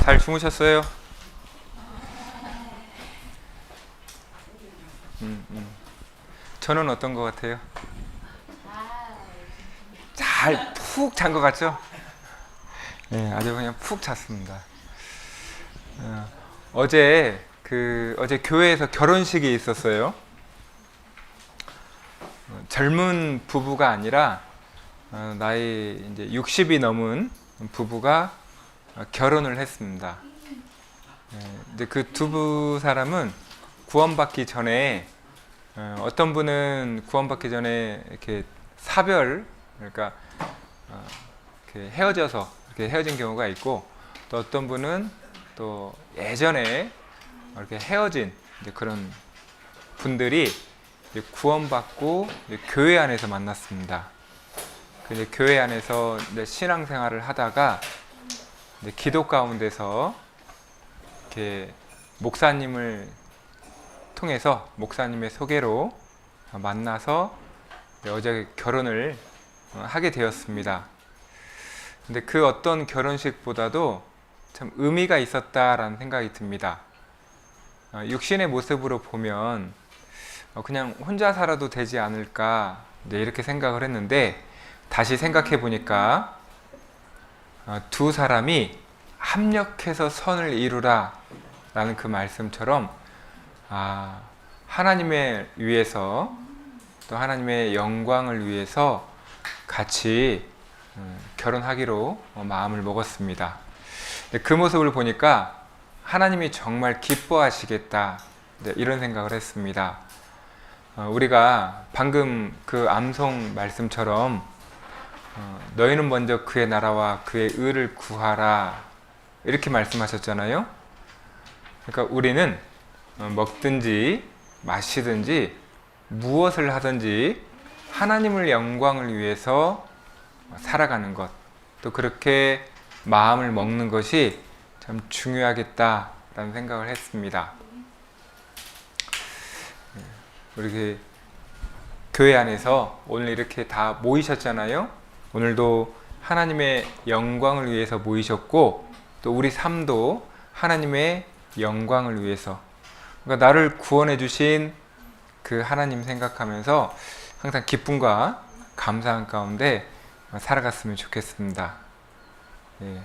잘 주무셨어요? 저는 어떤 것 같아요? 잘 푹 잔 것 같죠? 네, 아주 그냥 푹 잤습니다. 어제 어제 교회에서 결혼식이 있었어요. 젊은 부부가 아니라 나이 이제 60이 넘은 부부가 결혼을 했습니다. 이제 그 두 사람은 구원받기 전에 어떤 분은 구원받기 전에 이렇게 사별, 그러니까 이렇게 헤어져서 이렇게 헤어진 경우가 있고, 또 어떤 분은 또 예전에 이렇게 헤어진 이제 그런 분들이 이제 구원받고 이제 교회 안에서 만났습니다. 이제 교회 안에서 이제 신앙생활을 하다가 이제 기도 가운데서 이렇게 목사님을 통해서 목사님의 소개로 만나서 어제 결혼을 하게 되었습니다. 근데 그 어떤 결혼식보다도 참 의미가 있었다라는 생각이 듭니다. 육신의 모습으로 보면 그냥 혼자 살아도 되지 않을까 이렇게 생각을 했는데, 다시 생각해 보니까 두 사람이 합력해서 선을 이루라 라는 그 말씀처럼 하나님을 위해서, 또 하나님의 영광을 위해서 같이 결혼하기로 마음을 먹었습니다. 그 모습을 보니까 하나님이 정말 기뻐하시겠다 이런 생각을 했습니다. 우리가 방금 그 암송 말씀처럼 너희는 먼저 그의 나라와 그의 의를 구하라 이렇게 말씀하셨잖아요. 그러니까 우리는 먹든지 마시든지 무엇을 하든지 하나님을 영광을 위해서 살아가는 것, 또 그렇게 마음을 먹는 것이 참 중요하겠다라는 생각을 했습니다. 우리 교회 안에서 오늘 이렇게 다 모이셨잖아요. 오늘도 하나님의 영광을 위해서 모이셨고, 또 우리 삶도 하나님의 영광을 위해서, 그러니까 나를 구원해 주신 그 하나님 생각하면서 항상 기쁨과 감사한 가운데 살아갔으면 좋겠습니다. 예.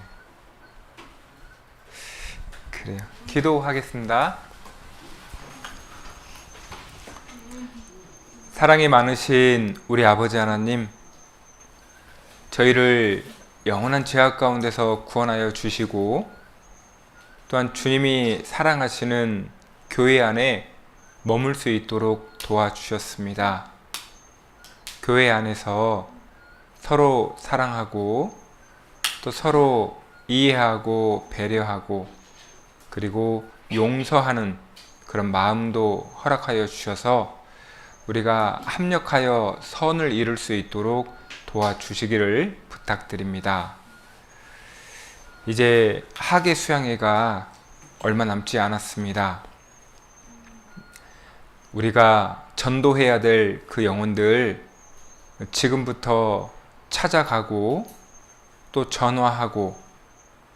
그래요. 기도하겠습니다. 사랑이 많으신 우리 아버지 하나님, 저희를 영원한 죄악 가운데서 구원하여 주시고, 또한 주님이 사랑하시는 교회 안에 머물 수 있도록 도와주셨습니다. 교회 안에서 서로 사랑하고, 또 서로 이해하고 배려하고, 그리고 용서하는 그런 마음도 허락하여 주셔서 우리가 합력하여 선을 이룰 수 있도록 도와주시기를 부탁드립니다. 이제 학예 수양회가 얼마 남지 않았습니다. 우리가 전도해야 될 그 영혼들 지금부터 찾아가고, 또 전화하고,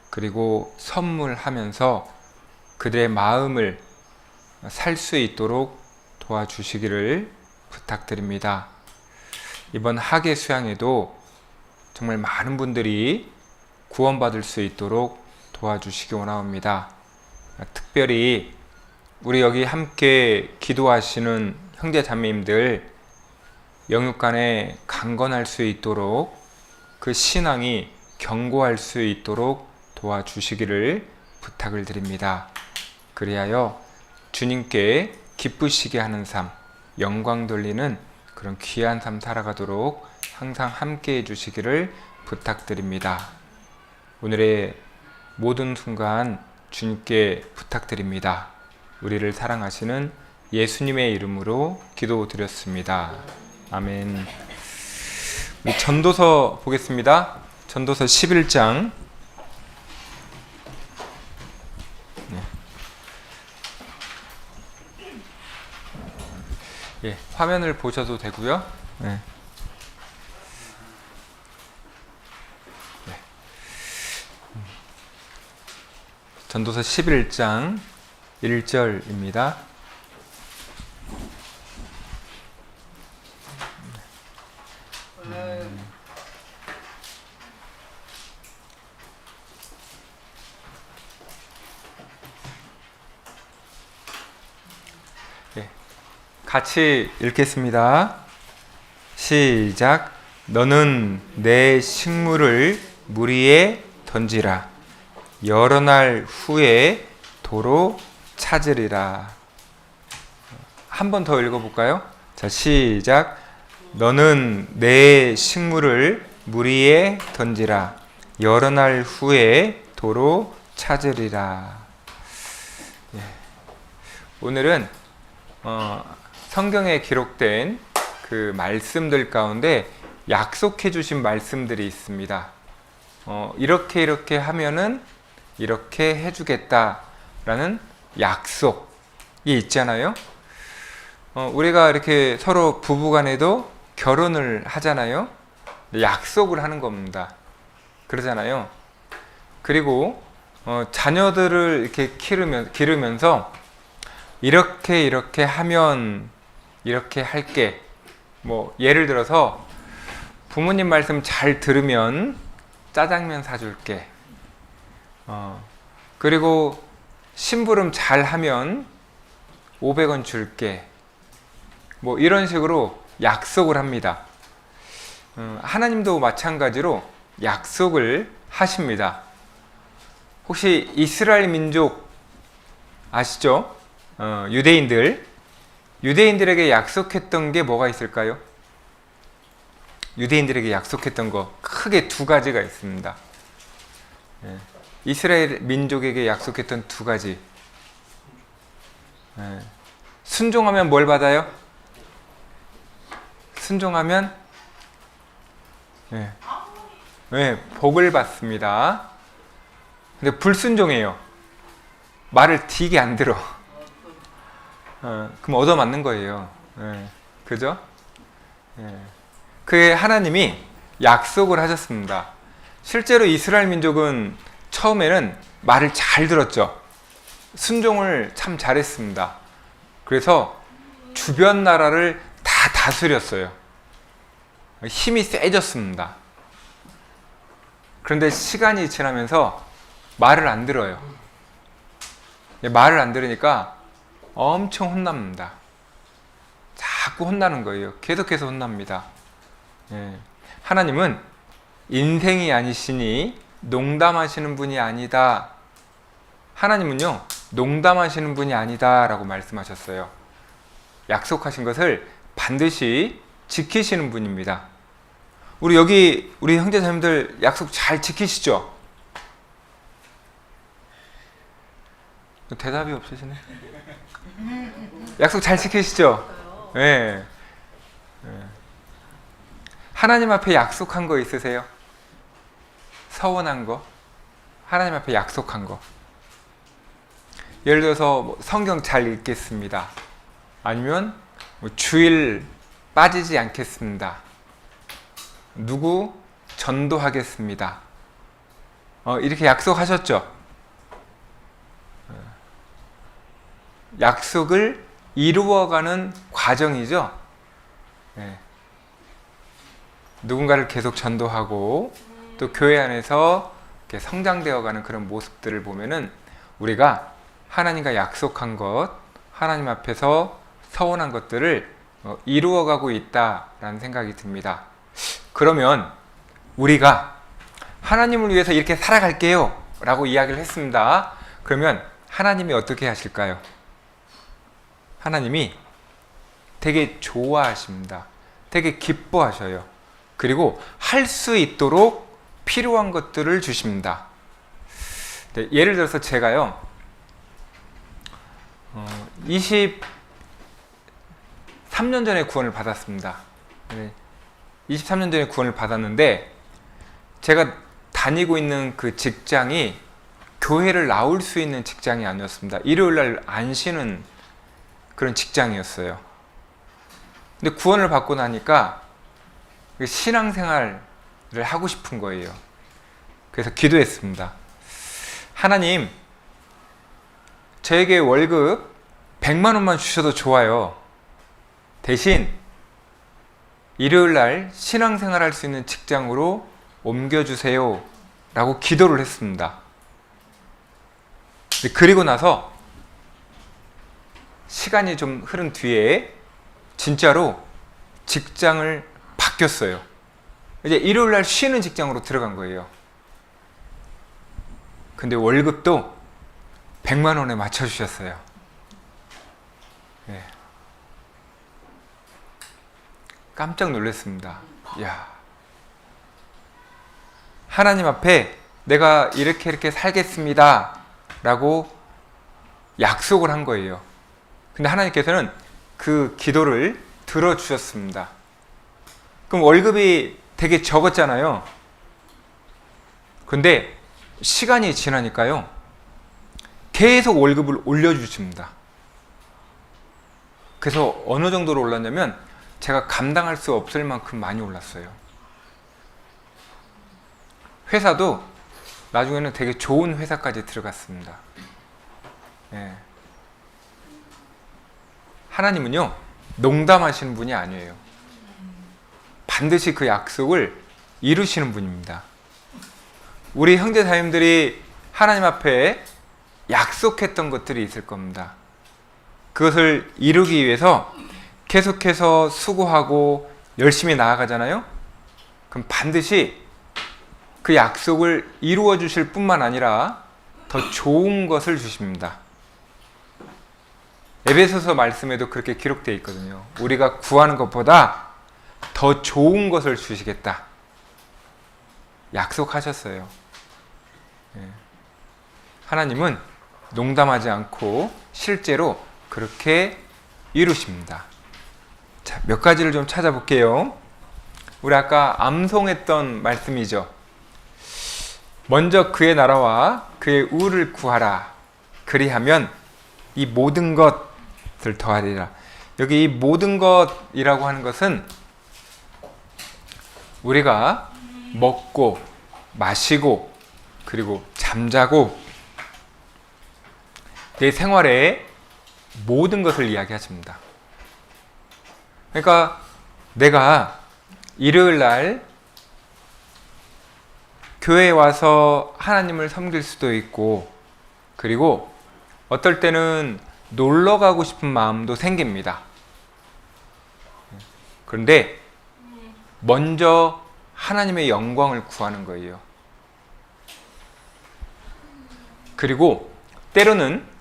그리고 선물하면서 그들의 마음을 살 수 있도록 도와주시기를 부탁드립니다. 이번 학예 수양에도 정말 많은 분들이 구원받을 수 있도록 도와주시기 원합니다. 특별히 우리 여기 함께 기도하시는 형제 자매님들 영육간에 강건할 수 있도록, 그 신앙이 견고할 수 있도록 도와주시기를 부탁을 드립니다. 그리하여 주님께 기쁘시게 하는 삶, 영광 돌리는 그런 귀한 삶 살아가도록 항상 함께 해주시기를 부탁드립니다. 오늘의 모든 순간 주님께 부탁드립니다. 우리를 사랑하시는 예수님의 이름으로 기도드렸습니다. 아멘. 우리 전도서 보겠습니다. 전도서 11장. 예, 화면을 보셔도 되고요. 네. 네. 전도서 11장 1절입니다. 같이 읽겠습니다. 시작. 너는 내 식물을 물 위에 던지라. 여러 날 후에 도로 찾으리라. 한 번 더 읽어볼까요? 자, 시작. 너는 내 식물을 물 위에 던지라. 여러 날 후에 도로 찾으리라. 예. 오늘은 성경에 기록된 그 말씀들 가운데 약속해 주신 말씀들이 있습니다. 이렇게 하면은 이렇게 해주겠다라는 약속이 있잖아요. 우리가 이렇게 서로 부부간에도 결혼을 하잖아요. 약속을 하는 겁니다. 그러잖아요. 그리고 자녀들을 이렇게 기르면서 이렇게 하면 이렇게 할게. 뭐 예를 들어서 부모님 말씀 잘 들으면 짜장면 사줄게. 그리고 심부름 잘 하면 500원 줄게. 뭐 이런 식으로 약속을 합니다. 하나님도 마찬가지로 약속을 하십니다. 혹시 이스라엘 민족 아시죠? 유대인들에게 약속했던 게 뭐가 있을까요? 유대인들에게 약속했던 거 크게 두 가지가 있습니다. 이스라엘 민족에게 약속했던 두 가지. 순종하면 뭘 받아요? 순종하면 복을 받습니다. 근데 불순종해요. 말을 되게 안 들어. 그럼 얻어맞는 거예요. 그죠? 그게 하나님이 약속을 하셨습니다. 실제로 이스라엘 민족은 처음에는 말을 잘 들었죠. 순종을 참 잘했습니다. 그래서 주변 나라를 다 다스렸어요. 힘이 세졌습니다. 그런데 시간이 지나면서 말을 안 들어요. 말을 안 들으니까 엄청 혼납니다. 자꾸 혼나는 거예요. 계속해서 혼납니다. 하나님은 인생이 아니시니 농담하시는 분이 아니다. 하나님은요, 농담하시는 분이 아니다 라고 말씀하셨어요. 약속하신 것을 반드시 지키시는 분입니다. 우리 형제자매들 약속 잘 지키시죠? 대답이 없으시네. 약속 잘 지키시죠? 네. 하나님 앞에 약속한 거 있으세요? 서원한 거? 하나님 앞에 약속한 거. 예를 들어서 성경 잘 읽겠습니다. 아니면 주일 빠지지 않겠습니다. 누구 전도하겠습니다. 이렇게 약속하셨죠? 약속을 이루어가는 과정이죠. 누군가를 계속 전도하고 또 교회 안에서 이렇게 성장되어가는 그런 모습들을 보면은 우리가 하나님과 약속한 것, 하나님 앞에서 서원한 것들을 이루어가고 있다라는 생각이 듭니다. 그러면 우리가 하나님을 위해서 이렇게 살아갈게요 라고 이야기를 했습니다. 그러면 하나님이 어떻게 하실까요? 하나님이 되게 좋아하십니다. 되게 기뻐하셔요. 그리고 할 수 있도록 필요한 것들을 주십니다. 네, 예를 들어서 제가요 23년 전에 구원을 받았습니다. 23년 전에 구원을 받았는데 제가 다니고 있는 그 직장이 교회를 나올 수 있는 직장이 아니었습니다. 일요일날 안 쉬는 그런 직장이었어요. 근데 구원을 받고 나니까 신앙생활을 하고 싶은 거예요. 그래서 기도했습니다. 하나님, 저에게 월급 100만 원만 주셔도 좋아요. 대신 일요일 날 신앙생활 할 수 있는 직장으로 옮겨주세요 라고 기도를 했습니다. 그리고 나서 시간이 좀 흐른 뒤에 진짜로 직장을 바뀌었어요. 이제 일요일 날 쉬는 직장으로 들어간 거예요. 근데 월급도 100만 원에 맞춰주셨어요. 네. 깜짝 놀랐습니다. 야, 하나님 앞에 내가 이렇게 살겠습니다 라고 약속을 한 거예요. 근데 하나님께서는 그 기도를 들어주셨습니다. 그럼 월급이 되게 적었잖아요. 근데 시간이 지나니까요, 계속 월급을 올려주십니다. 그래서 어느 정도로 올랐냐면 제가 감당할 수 없을 만큼 많이 올랐어요. 회사도 나중에는 되게 좋은 회사까지 들어갔습니다. 예. 하나님은요, 농담하시는 분이 아니에요. 반드시 그 약속을 이루시는 분입니다. 우리 형제자매들이 하나님 앞에 약속했던 것들이 있을 겁니다. 그것을 이루기 위해서 계속해서 수고하고 열심히 나아가잖아요. 그럼 반드시 그 약속을 이루어 주실 뿐만 아니라 더 좋은 것을 주십니다. 에베소서 말씀에도 그렇게 기록되어 있거든요. 우리가 구하는 것보다 더 좋은 것을 주시겠다 약속하셨어요. 하나님은 농담하지 않고 실제로 그렇게 이루십니다. 자, 몇 가지를 좀 찾아볼게요. 우리 아까 암송했던 말씀이죠. 먼저 그의 나라와 그의 의를 구하라. 그리하면 이 모든 것을 더하리라. 여기 이 모든 것이라고 하는 것은 우리가 먹고 마시고 그리고 잠자고 내 생활의 모든 것을 이야기하십니다. 그러니까 내가 일요일 날 교회에 와서 하나님을 섬길 수도 있고, 그리고 어떨 때는 놀러 가고 싶은 마음도 생깁니다. 그런데 먼저 하나님의 영광을 구하는 거예요. 그리고 때로는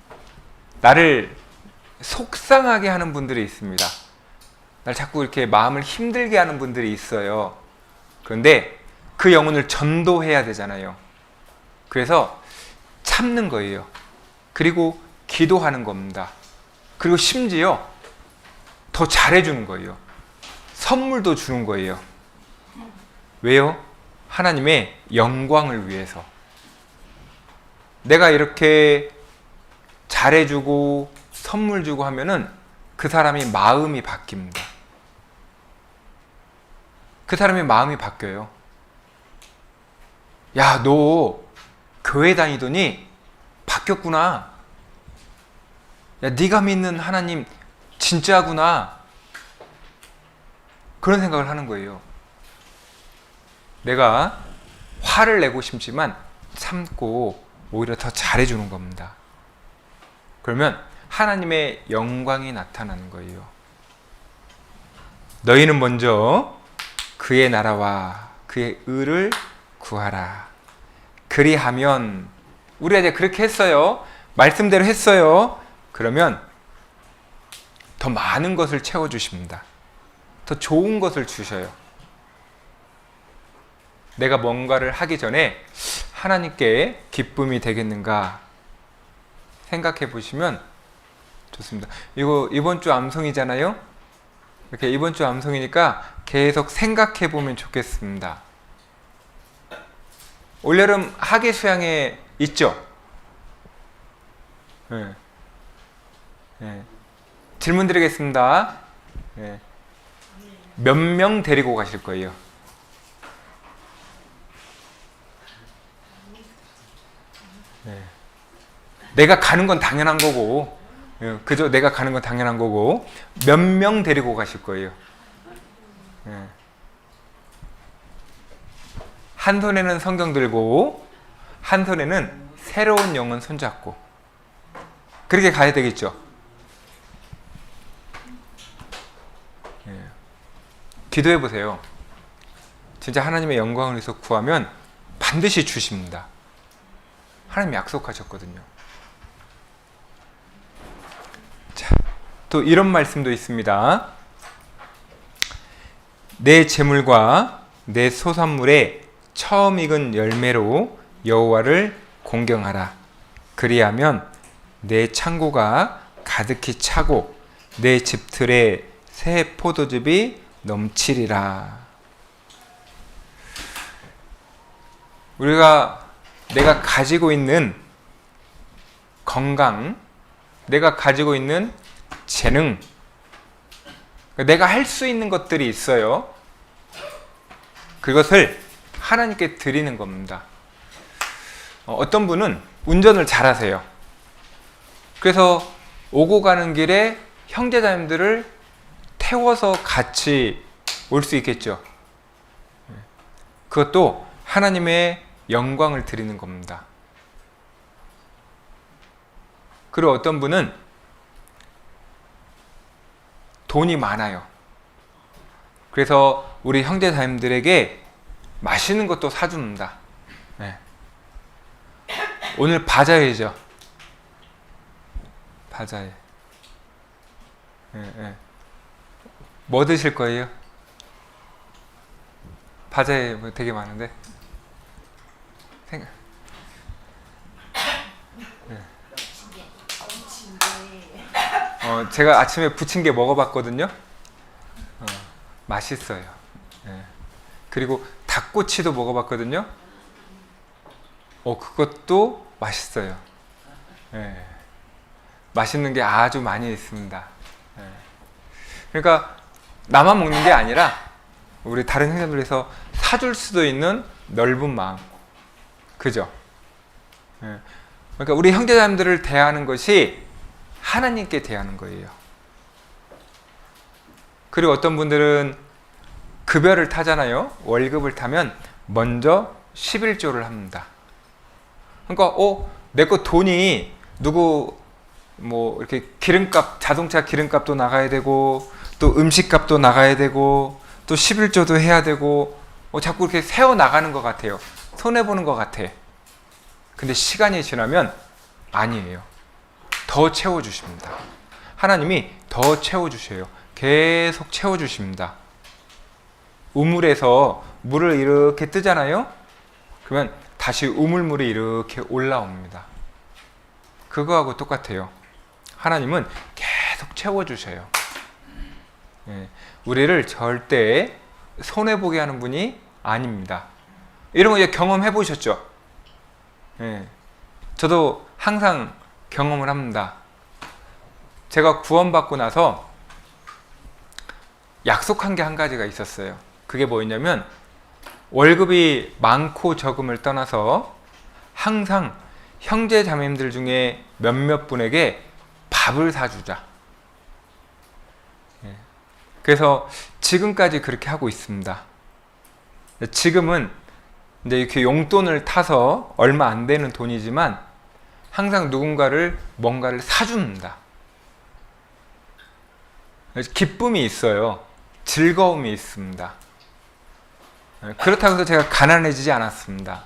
나를 속상하게 하는 분들이 있습니다. 날 자꾸 이렇게 마음을 힘들게 하는 분들이 있어요. 그런데 그 영혼을 전도해야 되잖아요. 그래서 참는 거예요. 그리고 기도하는 겁니다. 그리고 심지어 더 잘해주는 거예요. 선물도 주는 거예요. 왜요? 하나님의 영광을 위해서. 내가 이렇게 잘해주고 선물 주고 하면은 그 사람이 마음이 바뀝니다. 그 사람의 마음이 바뀌어요. 야, 너 교회 다니더니 바뀌었구나. 야, 네가 믿는 하나님 진짜구나. 그런 생각을 하는 거예요. 내가 화를 내고 싶지만 참고 오히려 더 잘해주는 겁니다. 그러면 하나님의 영광이 나타나는 거예요. 너희는 먼저 그의 나라와 그의 의를 구하라. 그리하면, 우리가 이제 그렇게 했어요. 말씀대로 했어요. 그러면 더 많은 것을 채워주십니다. 더 좋은 것을 주셔요. 내가 뭔가를 하기 전에 하나님께 기쁨이 되겠는가 생각해 보시면 좋습니다. 이거 이번 주 암송이잖아요. 이렇게 이번 주 암송이니까 계속 생각해 보면 좋겠습니다. 올여름 학예 수양회 있죠? 네. 네. 질문 드리겠습니다. 네. 몇 명 데리고 가실 거예요? 네. 내가 가는 건 당연한 거고, 그죠? 내가 가는 건 당연한 거고, 몇 명 데리고 가실 거예요. 한 손에는 성경 들고, 한 손에는 새로운 영혼 손잡고, 그렇게 가야 되겠죠. 기도해 보세요. 진짜 하나님의 영광을 위해서 구하면 반드시 주십니다. 하나님 약속하셨거든요. 자, 또 이런 말씀도 있습니다. 내 재물과 내 소산물의 처음 익은 열매로 여호와를 공경하라. 그리하면 내 창고가 가득히 차고 내 집틀에 새 포도즙이 넘치리라. 내가 가지고 있는 건강, 내가 가지고 있는 재능, 내가 할 수 있는 것들이 있어요. 그것을 하나님께 드리는 겁니다. 어떤 분은 운전을 잘하세요. 그래서 오고 가는 길에 형제자매들을 태워서 같이 올 수 있겠죠. 그것도 하나님의 영광을 드리는 겁니다. 그리고 어떤 분은 돈이 많아요. 그래서 우리 형제자매들에게 맛있는 것도 사줍니다. 오늘 바자회죠. 바자회. 뭐 드실 거예요? 바자회 뭐 되게 많은데. 제가 아침에 부침개 먹어봤거든요. 맛있어요. 그리고 닭꼬치도 먹어봤거든요. 그것도 맛있어요. 맛있는 게 아주 많이 있습니다. 그러니까 나만 먹는 게 아니라 우리 다른 형제들에서 사줄 수도 있는 넓은 마음. 그죠? 그러니까 우리 형제자매들을 대하는 것이 하나님께 대하는 거예요. 그리고 어떤 분들은 급여를 타잖아요. 월급을 타면 먼저 11조를 합니다. 그러니까 내 거 돈이 누구 뭐 이렇게 기름값, 자동차 기름값도 나가야 되고 또 음식값도 나가야 되고 또 11조도 해야 되고 자꾸 이렇게 세워 나가는 것 같아요. 손해 보는 것 같아. 근데 시간이 지나면 아니에요. 더 채워 주십니다. 하나님이 더 채워 주셔요. 계속 채워 주십니다. 우물에서 물을 이렇게 뜨잖아요. 그러면 다시 우물물이 이렇게 올라옵니다. 그거하고 똑같아요. 하나님은 계속 채워 주셔요. 우리를 절대 손해 보게 하는 분이 아닙니다. 이런 거 이제 경험해 보셨죠? 저도 항상 경험을 합니다. 제가 구원받고 나서 약속한 게 한 가지가 있었어요. 그게 뭐였냐면 월급이 많고 적음을 떠나서 항상 형제 자매님들 중에 몇몇 분에게 밥을 사주자. 그래서 지금까지 그렇게 하고 있습니다. 지금은 이제 이렇게 용돈을 타서 얼마 안 되는 돈이지만 항상 누군가를 뭔가를 사줍니다. 기쁨이 있어요. 즐거움이 있습니다. 그렇다고 해서 제가 가난해지지 않았습니다.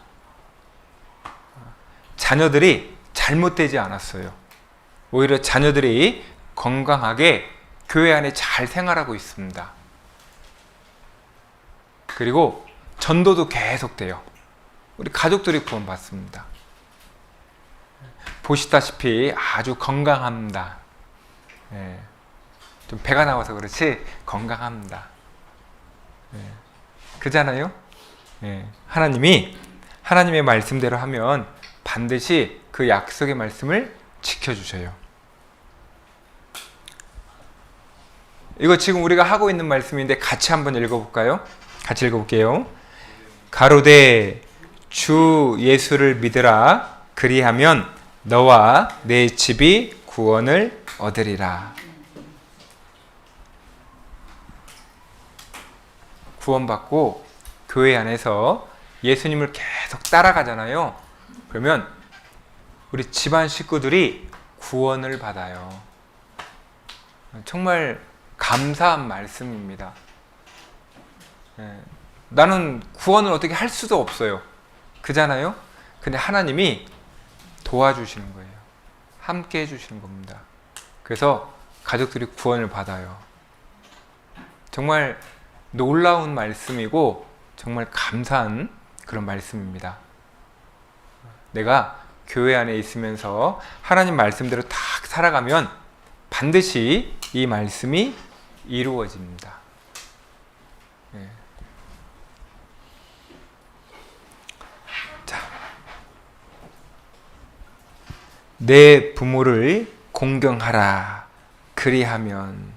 자녀들이 잘못되지 않았어요. 오히려 자녀들이 건강하게 교회 안에 잘 생활하고 있습니다. 그리고 전도도 계속돼요. 우리 가족들이 구원받습니다. 보시다시피 아주 건강합니다. 좀 배가 나와서 그렇지 건강합니다. 그잖아요? 하나님의 말씀대로 하면 반드시 그 약속의 말씀을 지켜주셔요. 이거 지금 우리가 하고 있는 말씀인데 같이 한번 읽어볼까요? 같이 읽어볼게요. 가로되 주 예수를 믿으라. 그리하면 너와 내 집이 구원을 얻으리라. 구원받고 교회 안에서 예수님을 계속 따라가잖아요. 그러면 우리 집안 식구들이 구원을 받아요. 정말 감사한 말씀입니다. 나는 구원을 어떻게 할 수도 없어요. 그잖아요? 근데 하나님이 도와주시는 거예요. 함께 해주시는 겁니다. 그래서 가족들이 구원을 받아요. 정말 놀라운 말씀이고 정말 감사한 그런 말씀입니다. 내가 교회 안에 있으면서 하나님 말씀대로 딱 살아가면 반드시 이 말씀이 이루어집니다. 자, 내 부모를 공경하라. 그리하면,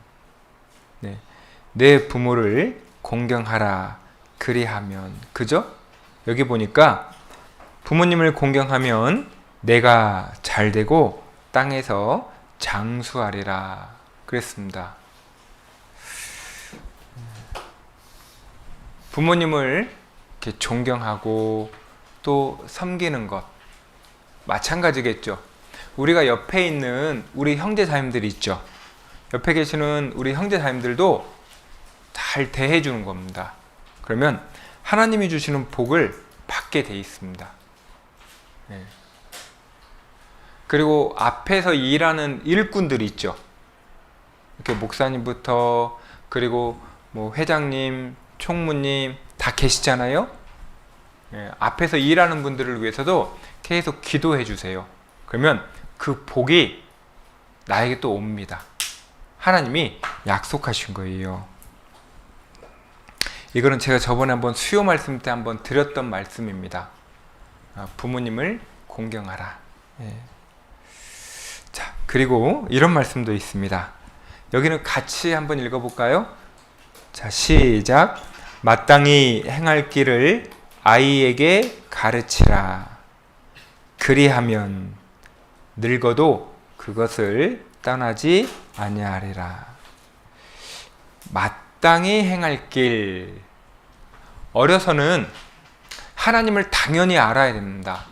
내 부모를 공경하라. 그리하면, 그죠? 여기 보니까 부모님을 공경하면 내가 잘되고 땅에서 장수하리라 그랬습니다. 부모님을 이렇게 존경하고 또 섬기는 것 마찬가지겠죠. 우리가 옆에 있는 우리 형제자매들이 있죠. 옆에 계시는 우리 형제자매들도 잘 대해주는 겁니다. 그러면 하나님이 주시는 복을 받게 돼 있습니다. 그리고 앞에서 일하는 일꾼들이 있죠. 이렇게 목사님부터 그리고 뭐 회장님, 총무님 다 계시잖아요. 앞에서 일하는 분들을 위해서도 계속 기도해 주세요. 그러면 그 복이 나에게 또 옵니다. 하나님이 약속하신 거예요. 이거는 제가 저번에 한번 수요 말씀 때 한번 드렸던 말씀입니다. 부모님을 공경하라. 자, 그리고 이런 말씀도 있습니다. 여기는 같이 한번 읽어볼까요? 자, 시작. 마땅히 행할 길을 아이에게 가르치라. 그리하면 늙어도 그것을 떠나지 아니하리라. 마땅히 행할 길. 어려서는 하나님을 당연히 알아야 됩니다.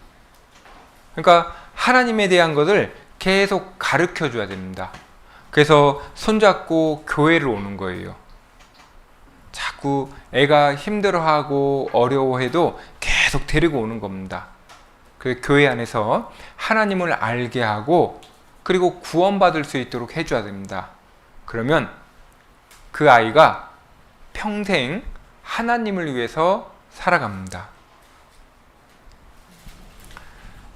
그러니까 하나님에 대한 것을 계속 가르쳐 줘야 됩니다. 그래서 손잡고 교회를 오는 거예요. 자꾸 애가 힘들어하고 어려워해도 계속 데리고 오는 겁니다. 그 교회 안에서 하나님을 알게 하고 그리고 구원받을 수 있도록 해줘야 됩니다. 그러면 그 아이가 평생 하나님을 위해서 살아갑니다.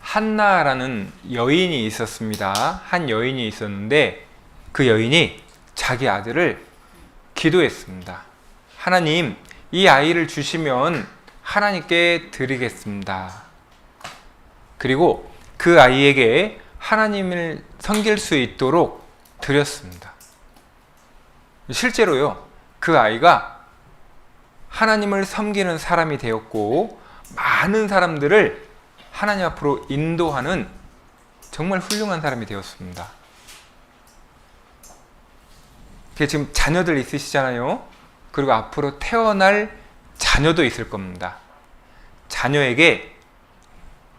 한나라는 여인이 있었습니다. 한 여인이 있었는데 그 여인이 자기 아들을 기도했습니다. 하나님, 이 아이를 주시면 하나님께 드리겠습니다. 그리고 그 아이에게 하나님을 섬길 수 있도록 드렸습니다. 실제로요, 그 아이가 하나님을 섬기는 사람이 되었고 많은 사람들을 하나님 앞으로 인도하는 정말 훌륭한 사람이 되었습니다. 지금 자녀들 있으시잖아요. 그리고 앞으로 태어날 자녀도 있을 겁니다. 자녀에게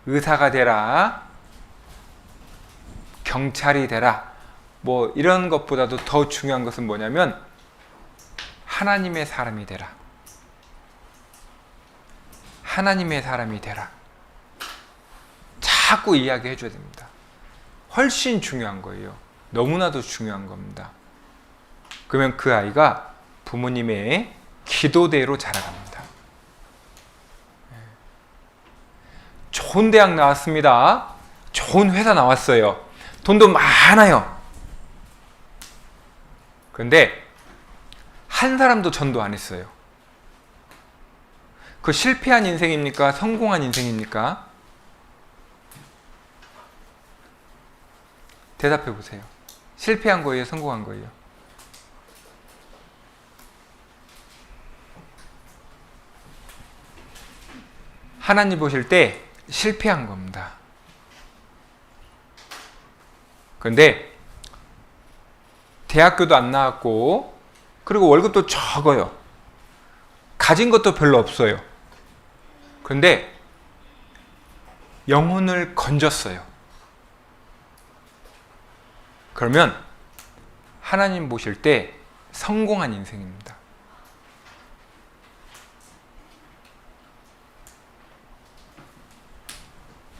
의사가 되라, 경찰이 되라, 뭐 이런 것보다도 더 중요한 것은 뭐냐면 하나님의 사람이 되라. 하나님의 사람이 되라. 자꾸 이야기해 줘야 됩니다. 훨씬 중요한 거예요. 너무나도 중요한 겁니다. 그러면 그 아이가 부모님의 기도대로 자라갑니다. 좋은 대학 나왔습니다. 좋은 회사 나왔어요. 돈도 많아요. 그런데 한 사람도 전도 안 했어요. 그 실패한 인생입니까? 성공한 인생입니까? 대답해 보세요. 실패한 거예요? 성공한 거예요? 하나님 보실 때 실패한 겁니다. 그런데 대학교도 안 나왔고 그리고 월급도 적어요. 가진 것도 별로 없어요. 그런데 영혼을 건졌어요. 그러면 하나님 보실 때 성공한 인생입니다.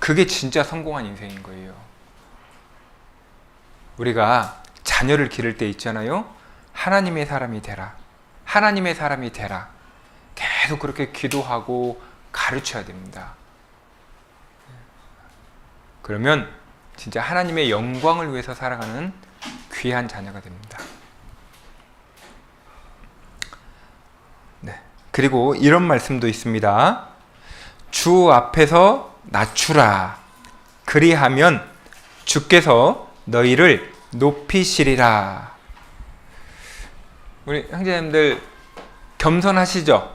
그게 진짜 성공한 인생인 거예요. 우리가 자녀를 기를 때 있잖아요. 하나님의 사람이 되라. 하나님의 사람이 되라. 계속 그렇게 기도하고 가르쳐야 됩니다. 그러면 진짜 하나님의 영광을 위해서 살아가는 귀한 자녀가 됩니다. 네. 그리고 이런 말씀도 있습니다. 주 앞에서 낮추라. 그리하면 주께서 너희를 높이시리라. 우리 형제님들 겸손하시죠?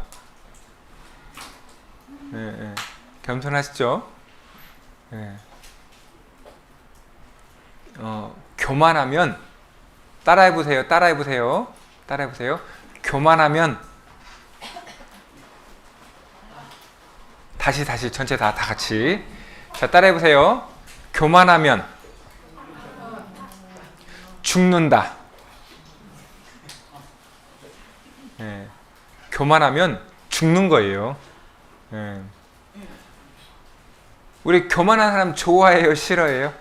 네, 겸손하시죠? 네. 교만하면 따라해보세요. 따라해보세요. 따라해보세요. 교만하면 다시 전체 다 같이 자 따라해보세요. 교만하면 죽는다. 네. 교만하면 죽는 거예요. 네. 우리 교만한 사람 좋아해요? 싫어해요?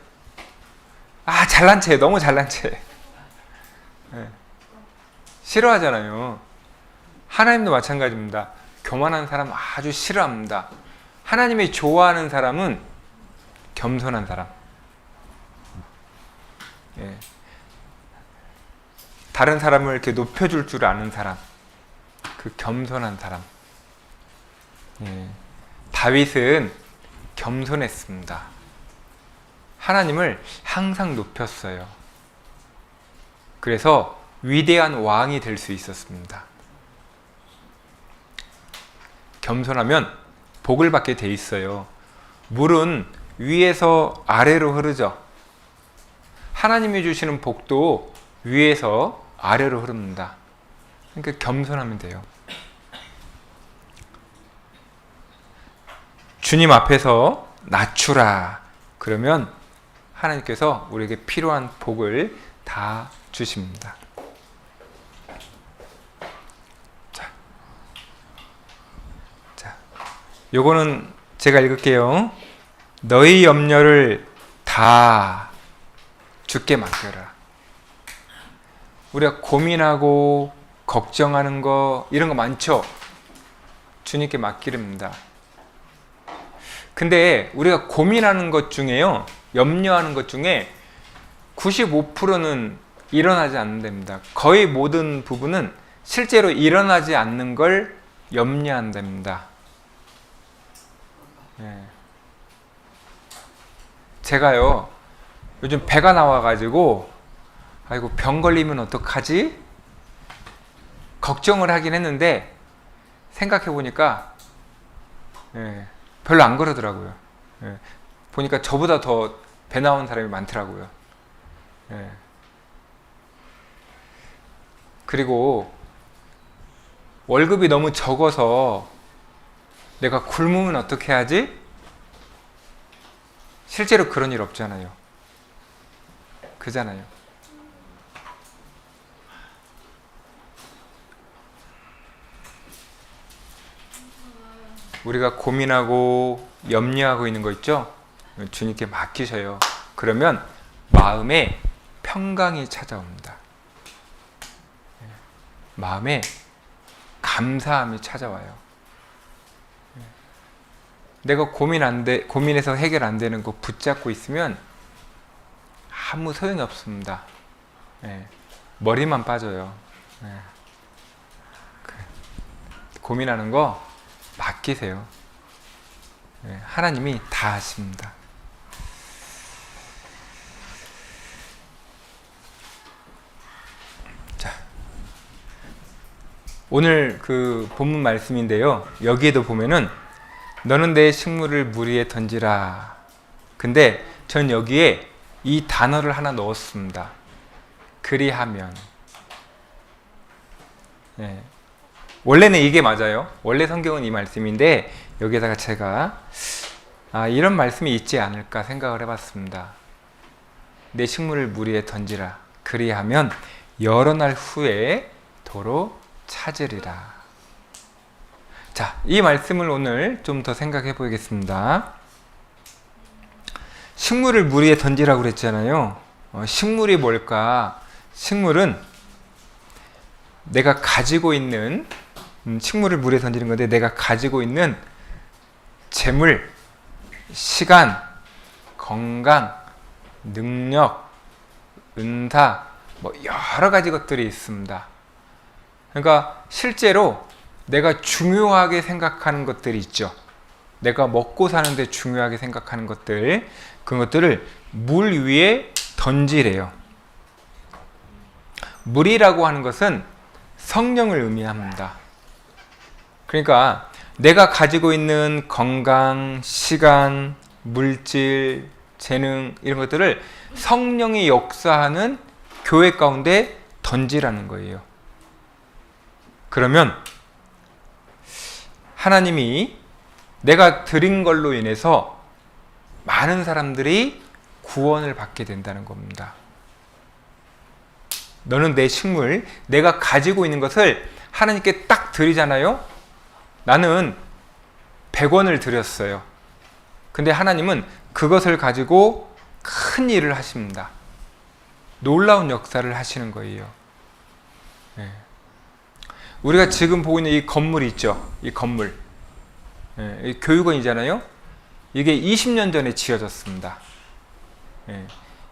아 잘난 체 너무 잘난 체 네. 싫어하잖아요. 하나님도 마찬가지입니다. 교만한 사람 아주 싫어합니다. 하나님이 좋아하는 사람은 겸손한 사람. 예. 다른 사람을 이렇게 높여줄 줄 아는 사람. 그 겸손한 사람. 예. 다윗은 겸손했습니다. 하나님을 항상 높였어요. 그래서 위대한 왕이 될 수 있었습니다. 겸손하면 복을 받게 돼 있어요. 물은 위에서 아래로 흐르죠. 하나님이 주시는 복도 위에서 아래로 흐릅니다. 그러니까 겸손하면 돼요. 주님 앞에서 낮추라. 그러면 하나님께서 우리에게 필요한 복을 다 주십니다. 요거는 제가 읽을게요. 너희 염려를 다 주께 맡겨라. 우리가 고민하고 걱정하는 거 이런 거 많죠? 주님께 맡기랍니다. 근데 우리가 고민하는 것 중에요, 염려하는 것 중에 95%는 일어나지 않는답니다. 거의 모든 부분은 실제로 일어나지 않는 걸 염려한답니다. 예. 제가요 요즘 배가 나와가지고 아이고 병 걸리면 어떡하지? 걱정을 하긴 했는데 생각해보니까 예, 별로 안 그러더라고요. 예, 보니까 저보다 더 배 나온 사람이 많더라고요. 예. 그리고 월급이 너무 적어서 내가 굶으면 어떻게 하지? 실제로 그런 일 없잖아요. 그잖아요. 우리가 고민하고 염려하고 있는 거 있죠? 주님께 맡기셔요. 그러면 마음에 평강이 찾아옵니다. 마음에 감사함이 찾아와요. 내가 고민해서 해결 안 되는 거 붙잡고 있으면 아무 소용이 없습니다. 머리만 빠져요. 고민하는 거 맡기세요. 하나님이 다 하십니다. 자, 오늘 그 본문 말씀인데요. 여기에도 보면은 너는 내 식물을 물 위에 던지라. 근데 전 여기에 이 단어를 하나 넣었습니다. 그리하면. 예. 원래는 이게 맞아요. 원래 성경은 이 말씀인데 여기에다가 제가 이런 말씀이 있지 않을까 생각을 해봤습니다. 내 식물을 물 위에 던지라. 그리하면 여러 날 후에 도로 찾으리라. 자, 이 말씀을 오늘 좀 더 생각해 보겠습니다. 식물을 물 위에 던지라고 그랬잖아요. 식물이 뭘까? 식물은 내가 가지고 있는 식물을 물에 던지는 건데 내가 가지고 있는 재물, 시간, 건강, 능력, 은사, 여러 가지 것들이 있습니다. 그러니까 실제로 내가 중요하게 생각하는 것들이 있죠. 내가 먹고 사는데 중요하게 생각하는 것들, 그런 것들을 물 위에 던지래요. 물이라고 하는 것은 성령을 의미합니다. 그러니까 내가 가지고 있는 건강, 시간, 물질, 재능 이런 것들을 성령이 역사하는 교회 가운데 던지라는 거예요. 그러면 하나님이 내가 드린 걸로 인해서 많은 사람들이 구원을 받게 된다는 겁니다. 너는 내 식물, 내가 가지고 있는 것을 하나님께 딱 드리잖아요. 나는 100원을 드렸어요. 근데 하나님은 그것을 가지고 큰 일을 하십니다. 놀라운 역사를 하시는 거예요. 네. 우리가 지금 보고 있는 이 건물이 있죠. 이 건물. 네. 이 교육원이잖아요. 이게 20년 전에 지어졌습니다. 네.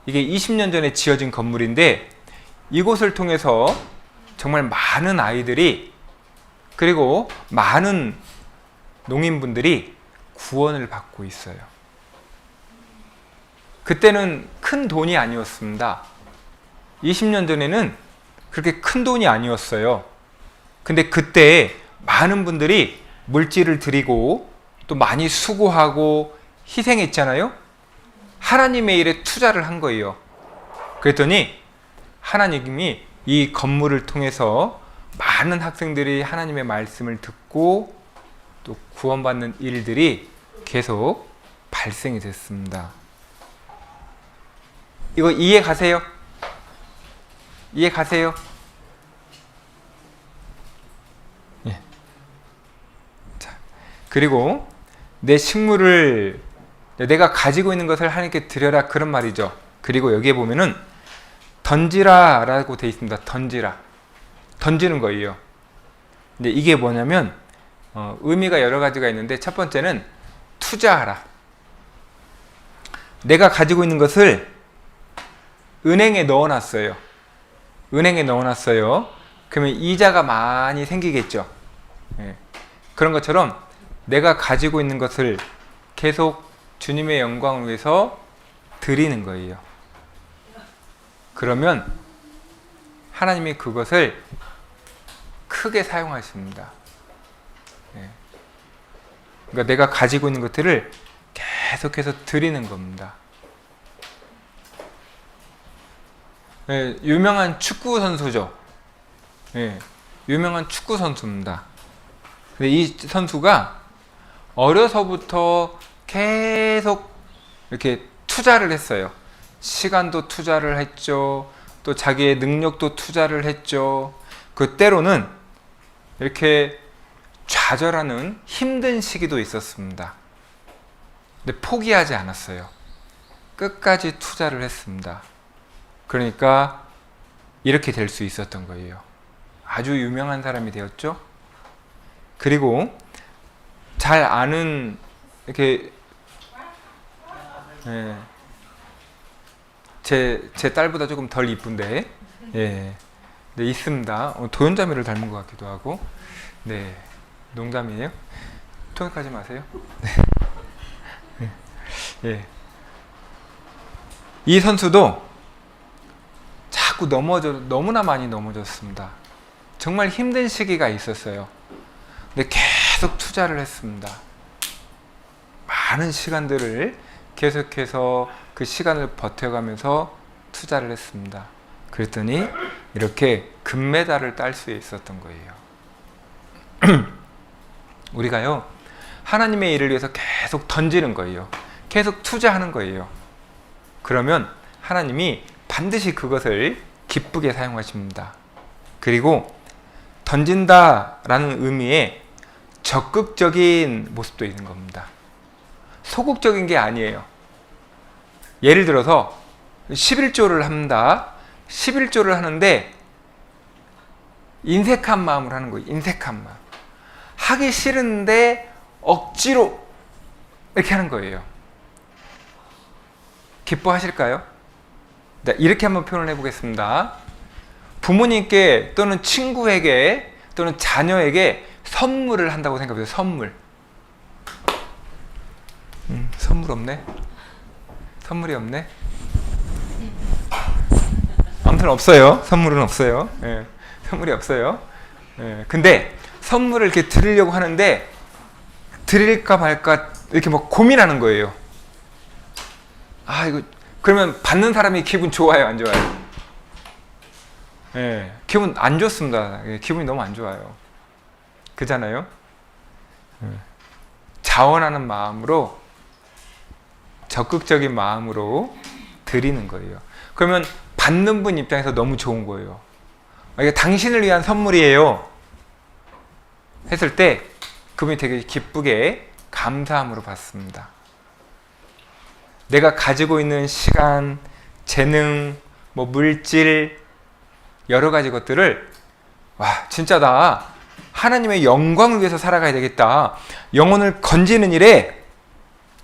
이게 20년 전에 지어진 건물인데 이곳을 통해서 정말 많은 아이들이 그리고 많은 농인분들이 구원을 받고 있어요. 그때는 큰 돈이 아니었습니다. 20년 전에는 그렇게 큰 돈이 아니었어요. 근데 그때 많은 분들이 물질을 드리고 또 많이 수고하고 희생했잖아요. 하나님의 일에 투자를 한 거예요. 그랬더니 하나님이 이 건물을 통해서 많은 학생들이 하나님의 말씀을 듣고 또 구원받는 일들이 계속 발생이 됐습니다. 이거 이해 가세요? 이해 가세요? 예. 자, 그리고 내 식물을 내가 가지고 있는 것을 하나님께 드려라 그런 말이죠. 그리고 여기에 보면은 던지라 라고 되어 있습니다. 던지라. 던지는 거예요. 근데 이게 뭐냐면 의미가 여러 가지가 있는데 첫 번째는 투자하라. 내가 가지고 있는 것을 은행에 넣어놨어요. 은행에 넣어놨어요. 그러면 이자가 많이 생기겠죠. 예. 그런 것처럼 내가 가지고 있는 것을 계속 주님의 영광을 위해서 드리는 거예요. 그러면 하나님이 그것을 크게 사용하십니다. 예. 그러니까 내가 가지고 있는 것들을 계속해서 드리는 겁니다. 예, 유명한 축구 선수죠. 예, 유명한 축구 선수입니다. 근데 이 선수가 어려서부터 계속 이렇게 투자를 했어요. 시간도 투자를 했죠. 또 자기의 능력도 투자를 했죠. 그 때로는 이렇게 좌절하는 힘든 시기도 있었습니다. 근데 포기하지 않았어요. 끝까지 투자를 했습니다. 그러니까 이렇게 될 수 있었던 거예요. 아주 유명한 사람이 되었죠. 그리고 잘 아는 이렇게 예, 제 딸보다 조금 덜 이쁜데 예, 네, 있습니다. 도연자매를 닮은 것 같기도 하고 네, 농담이에요. 통역하지 마세요. 네. 예. 이 선수도 자꾸 너무나 많이 넘어졌습니다. 정말 힘든 시기가 있었어요. 근데 계속 투자를 했습니다. 많은 시간들을 계속해서 그 시간을 버텨가면서 투자를 했습니다. 그랬더니 이렇게 금메달을 딸 수 있었던 거예요. 우리가요, 하나님의 일을 위해서 계속 던지는 거예요. 계속 투자하는 거예요. 그러면 하나님이 반드시 그것을 기쁘게 사용하십니다. 그리고 던진다라는 의미에 적극적인 모습도 있는 겁니다. 소극적인 게 아니에요. 예를 들어서 11조를 합니다. 11조를 하는데 인색한 마음으로 하는 거예요. 인색한 마음. 하기 싫은데 억지로 이렇게 하는 거예요. 기뻐하실까요? 네, 이렇게 한번 표현을 해보겠습니다. 부모님께 또는 친구에게 또는 자녀에게 선물을 한다고 생각해보세요. 선물. 선물 없네? 선물이 없네? 아무튼 없어요. 선물은 없어요. 예, 선물이 없어요. 예, 근데 선물을 이렇게 드리려고 하는데 드릴까 말까 이렇게 막 고민하는 거예요. 아, 이거 그러면 받는 사람이 기분 좋아요, 안 좋아요? 예, 기분 안 좋습니다. 예, 기분이 너무 안 좋아요. 그잖아요? 예. 자원하는 마음으로, 적극적인 마음으로 드리는 거예요. 그러면 받는 분 입장에서 너무 좋은 거예요. 이게 당신을 위한 선물이에요 했을 때 그분이 되게 기쁘게 감사함으로 받습니다. 내가 가지고 있는 시간, 재능, 뭐 물질, 여러 가지 것들을 와, 진짜 나 하나님의 영광을 위해서 살아가야 되겠다. 영혼을 건지는 일에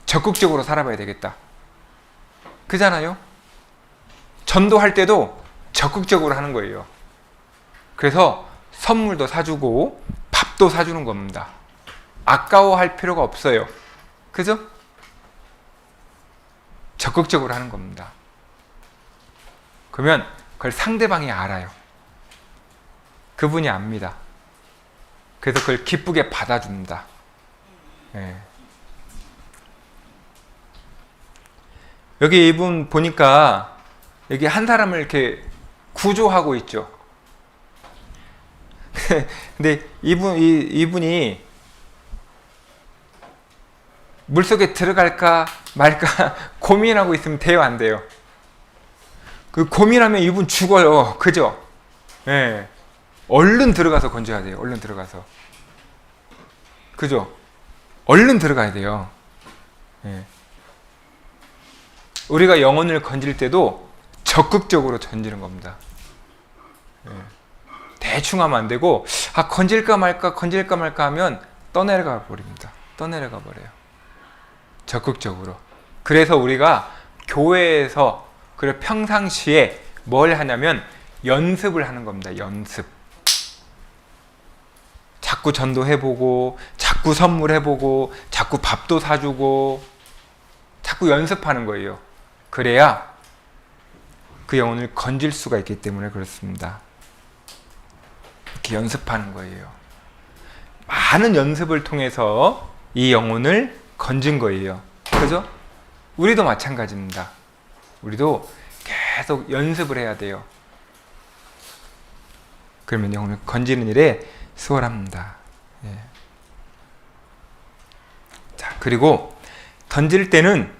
적극적으로 살아봐야 되겠다. 그잖아요? 전도할 때도 적극적으로 하는 거예요. 그래서 선물도 사주고 밥도 사주는 겁니다. 아까워할 필요가 없어요. 그죠? 적극적으로 하는 겁니다. 그러면 그걸 상대방이 알아요. 그분이 압니다. 그래서 그걸 기쁘게 받아줍니다. 예. 여기 이분 보니까 여기 한 사람을 이렇게 구조하고 있죠. 근데 이분이 물속에 들어갈까 말까 고민하고 있으면 돼요, 안 돼요? 그 고민하면 이분 죽어요. 그죠? 예. 얼른 들어가서 건져야 돼요. 얼른 들어가서. 그죠? 얼른 들어가야 돼요. 예. 우리가 영혼을 건질 때도 적극적으로 던지는 겁니다. 예. 대충 하면 안 되고, 아, 건질까 말까 하면 떠내려가 버립니다. 떠내려가 버려요. 적극적으로. 그래서 우리가 교회에서, 그리고 평상시에 뭘 하냐면 연습을 하는 겁니다. 연습. 자꾸 전도해보고, 자꾸 선물해보고, 자꾸 밥도 사주고, 자꾸 연습하는 거예요. 그래야 그 영혼을 건질 수가 있기 때문에 그렇습니다. 이렇게 연습하는 거예요. 많은 연습을 통해서 이 영혼을 건진 거예요. 그죠? 우리도 마찬가지입니다. 우리도 계속 연습을 해야 돼요. 그러면 영혼을 건지는 일에 수월합니다. 예. 자, 그리고 던질 때는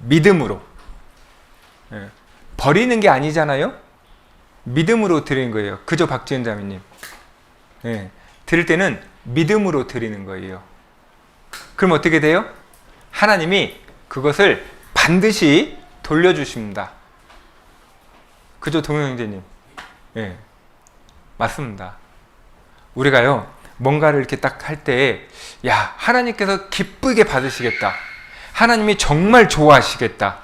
믿음으로. 예. 버리는 게 아니잖아요? 믿음으로 드리는 거예요. 그죠, 박지은 자매님? 예. 드릴 때는 믿음으로 드리는 거예요. 그럼 어떻게 돼요? 하나님이 그것을 반드시 돌려주십니다. 그죠, 동영 형제님? 예. 맞습니다. 우리가요, 뭔가를 이렇게 딱 할 때, 야, 하나님께서 기쁘게 받으시겠다. 하나님이 정말 좋아하시겠다.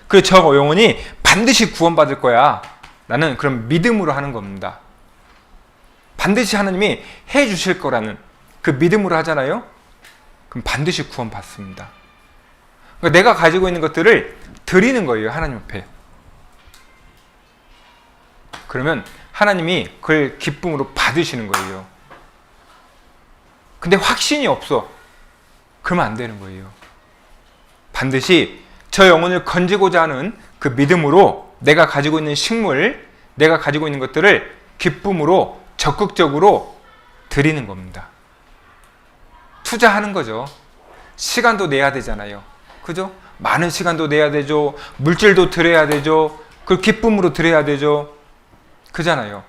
그래서 저 영혼이 반드시 구원받을 거야. 라는 그런 믿음으로 하는 겁니다. 반드시 하나님이 해 주실 거라는 그 믿음으로 하잖아요? 그럼 반드시 구원받습니다. 그러니까 내가 가지고 있는 것들을 드리는 거예요, 하나님 앞에. 그러면 하나님이 그걸 기쁨으로 받으시는 거예요. 근데 확신이 없어. 그러면 안 되는 거예요. 반드시 저 영혼을 건지고자 하는 그 믿음으로 내가 가지고 있는 식물, 내가 가지고 있는 것들을 기쁨으로 적극적으로 드리는 겁니다. 투자하는 거죠. 시간도 내야 되잖아요. 그죠? 많은 시간도 내야 되죠. 물질도 드려야 되죠. 그걸 기쁨으로 드려야 되죠. 그잖아요.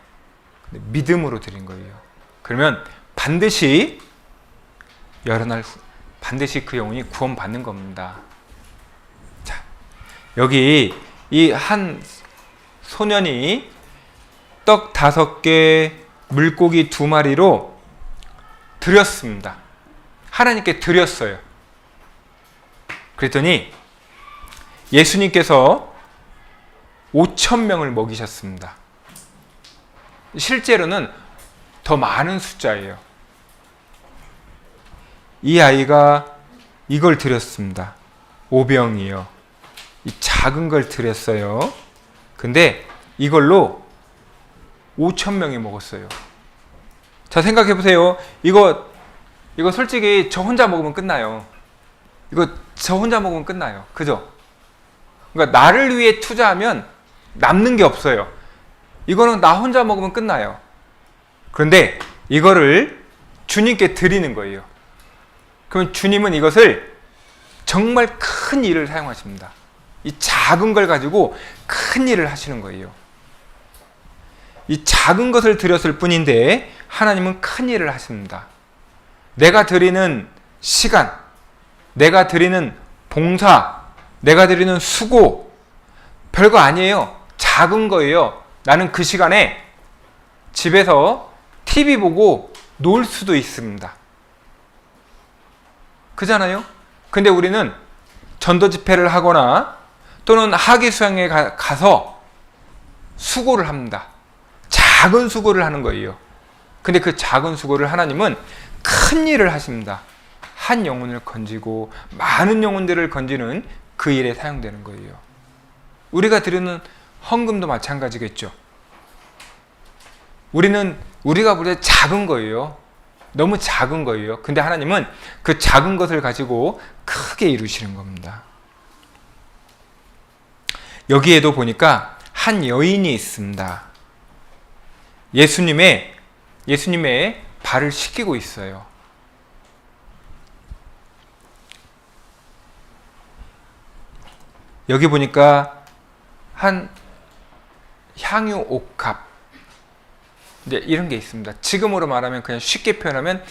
근데 믿음으로 드린 거예요. 그러면 반드시 여러 날 후, 반드시 그 영혼이 구원받는 겁니다. 자, 여기 이 한 소년이 떡 5개, 물고기 2마리로 드렸습니다. 하나님께 드렸어요. 그랬더니 예수님께서 5,000명을 먹이셨습니다. 실제로는 더 많은 숫자예요. 이 아이가 이걸 드렸습니다. 5병이요. 이 작은 걸 드렸어요. 근데 이걸로 5,000명이 먹었어요. 자, 생각해 보세요. 이거 솔직히 저 혼자 먹으면 끝나요. 이거 저 혼자 먹으면 끝나요. 그죠? 그러니까 나를 위해 투자하면 남는 게 없어요. 이거는 나 혼자 먹으면 끝나요. 그런데 이거를 주님께 드리는 거예요. 그럼 주님은 이것을 정말 큰 일을 사용하십니다. 이 작은 걸 가지고 큰 일을 하시는 거예요. 이 작은 것을 드렸을 뿐인데 하나님은 큰 일을 하십니다. 내가 드리는 시간, 내가 드리는 봉사, 내가 드리는 수고, 별거 아니에요. 작은 거예요. 나는 그 시간에 집에서 TV 보고 놀 수도 있습니다. 그잖아요? 근데 우리는 전도 집회를 하거나 또는 학예 수양에 가서 수고를 합니다. 작은 수고를 하는 거예요. 근데 그 작은 수고를 하나님은 큰 일을 하십니다. 한 영혼을 건지고 많은 영혼들을 건지는 그 일에 사용되는 거예요. 우리가 드리는 헌금도 마찬가지겠죠. 우리가 볼 때 작은 거예요. 너무 작은 거예요. 근데 하나님은 그 작은 것을 가지고 크게 이루시는 겁니다. 여기에도 보니까 한 여인이 있습니다. 예수님의 발을 씻기고 있어요. 여기 보니까 한 향유 옥합, 이제 이런 게 있습니다. 지금으로 말하면 그냥 쉽게 표현하면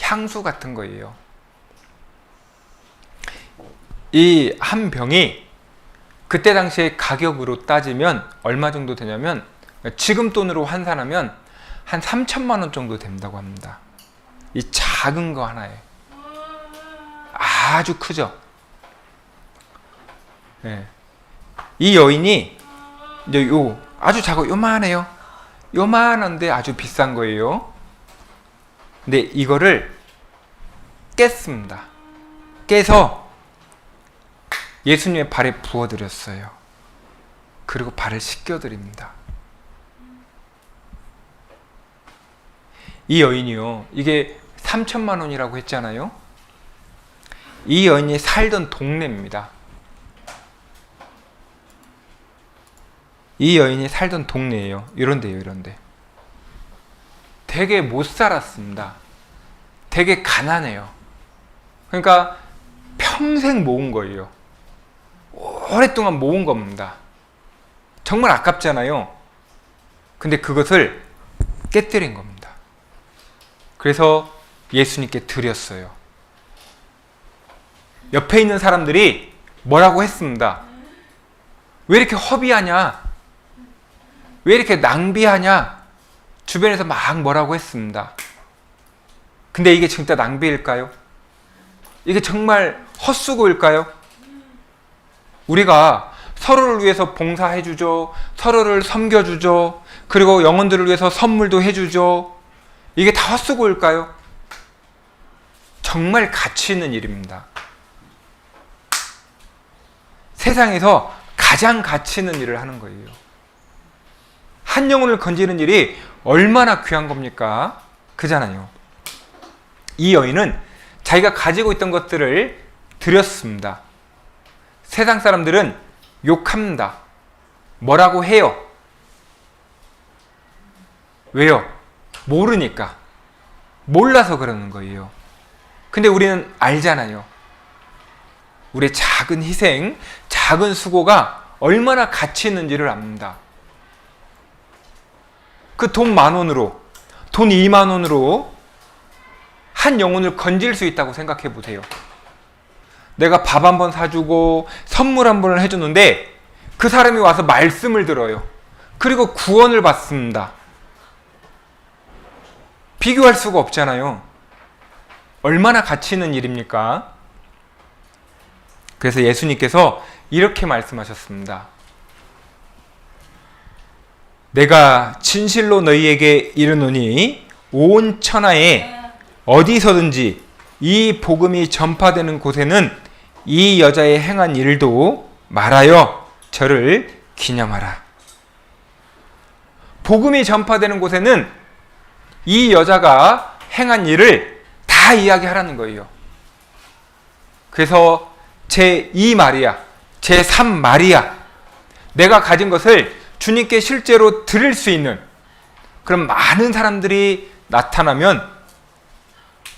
향수 같은 거예요. 이 한 병이 그때 당시에 가격으로 따지면 얼마 정도 되냐면 지금 돈으로 환산하면 한 3천만 원 정도 된다고 합니다. 이 작은 거 하나에. 아주 크죠. 네. 이 여인이 이제 아주 요만해요. 요만한데 아주 비싼 거예요. 근데 이거를 깼습니다. 깨서 예수님의 발에 부어드렸어요. 그리고 발을 씻겨드립니다. 이 여인이요, 이게 3천만 원이라고 했잖아요. 이 여인이 살던 동네입니다. 이 여인이 살던 동네예요. 이런데요, 이런데. 되게 못 살았습니다. 되게 가난해요. 그러니까 평생 모은 거예요. 오랫동안 모은 겁니다. 정말 아깝잖아요. 근데 그것을 깨뜨린 겁니다. 그래서 예수님께 드렸어요. 옆에 있는 사람들이 뭐라고 했습니다. 왜 이렇게 허비하냐? 왜 이렇게 낭비하냐? 주변에서 막 뭐라고 했습니다. 근데 이게 진짜 낭비일까요? 이게 정말 헛수고일까요? 우리가 서로를 위해서 봉사해주죠. 서로를 섬겨주죠. 그리고 영혼들을 위해서 선물도 해주죠. 이게 다 헛수고일까요? 정말 가치 있는 일입니다. 세상에서 가장 가치 있는 일을 하는 거예요. 한 영혼을 건지는 일이 얼마나 귀한 겁니까? 그잖아요. 이 여인은 자기가 가지고 있던 것들을 드렸습니다. 세상 사람들은 욕합니다. 뭐라고 해요? 왜요? 모르니까. 몰라서 그러는 거예요. 근데 우리는 알잖아요. 우리의 작은 희생, 작은 수고가 얼마나 가치 있는지를 압니다. 그 돈 10,000원으로, 돈 20,000원으로 한 영혼을 건질 수 있다고 생각해 보세요. 내가 밥 한 번 사주고 선물 한 번을 해줬는데 그 사람이 와서 말씀을 들어요. 그리고 구원을 받습니다. 비교할 수가 없잖아요. 얼마나 가치 있는 일입니까? 그래서 예수님께서 이렇게 말씀하셨습니다. 내가 진실로 너희에게 이르노니 온 천하에 어디서든지 이 복음이 전파되는 곳에는 이 여자의 행한 일도 말하여 저를 기념하라. 복음이 전파되는 곳에는 이 여자가 행한 일을 다 이야기하라는 거예요. 그래서 제2 마리아, 제3 마리아, 내가 가진 것을 주님께 실제로 드릴 수 있는 그런 많은 사람들이 나타나면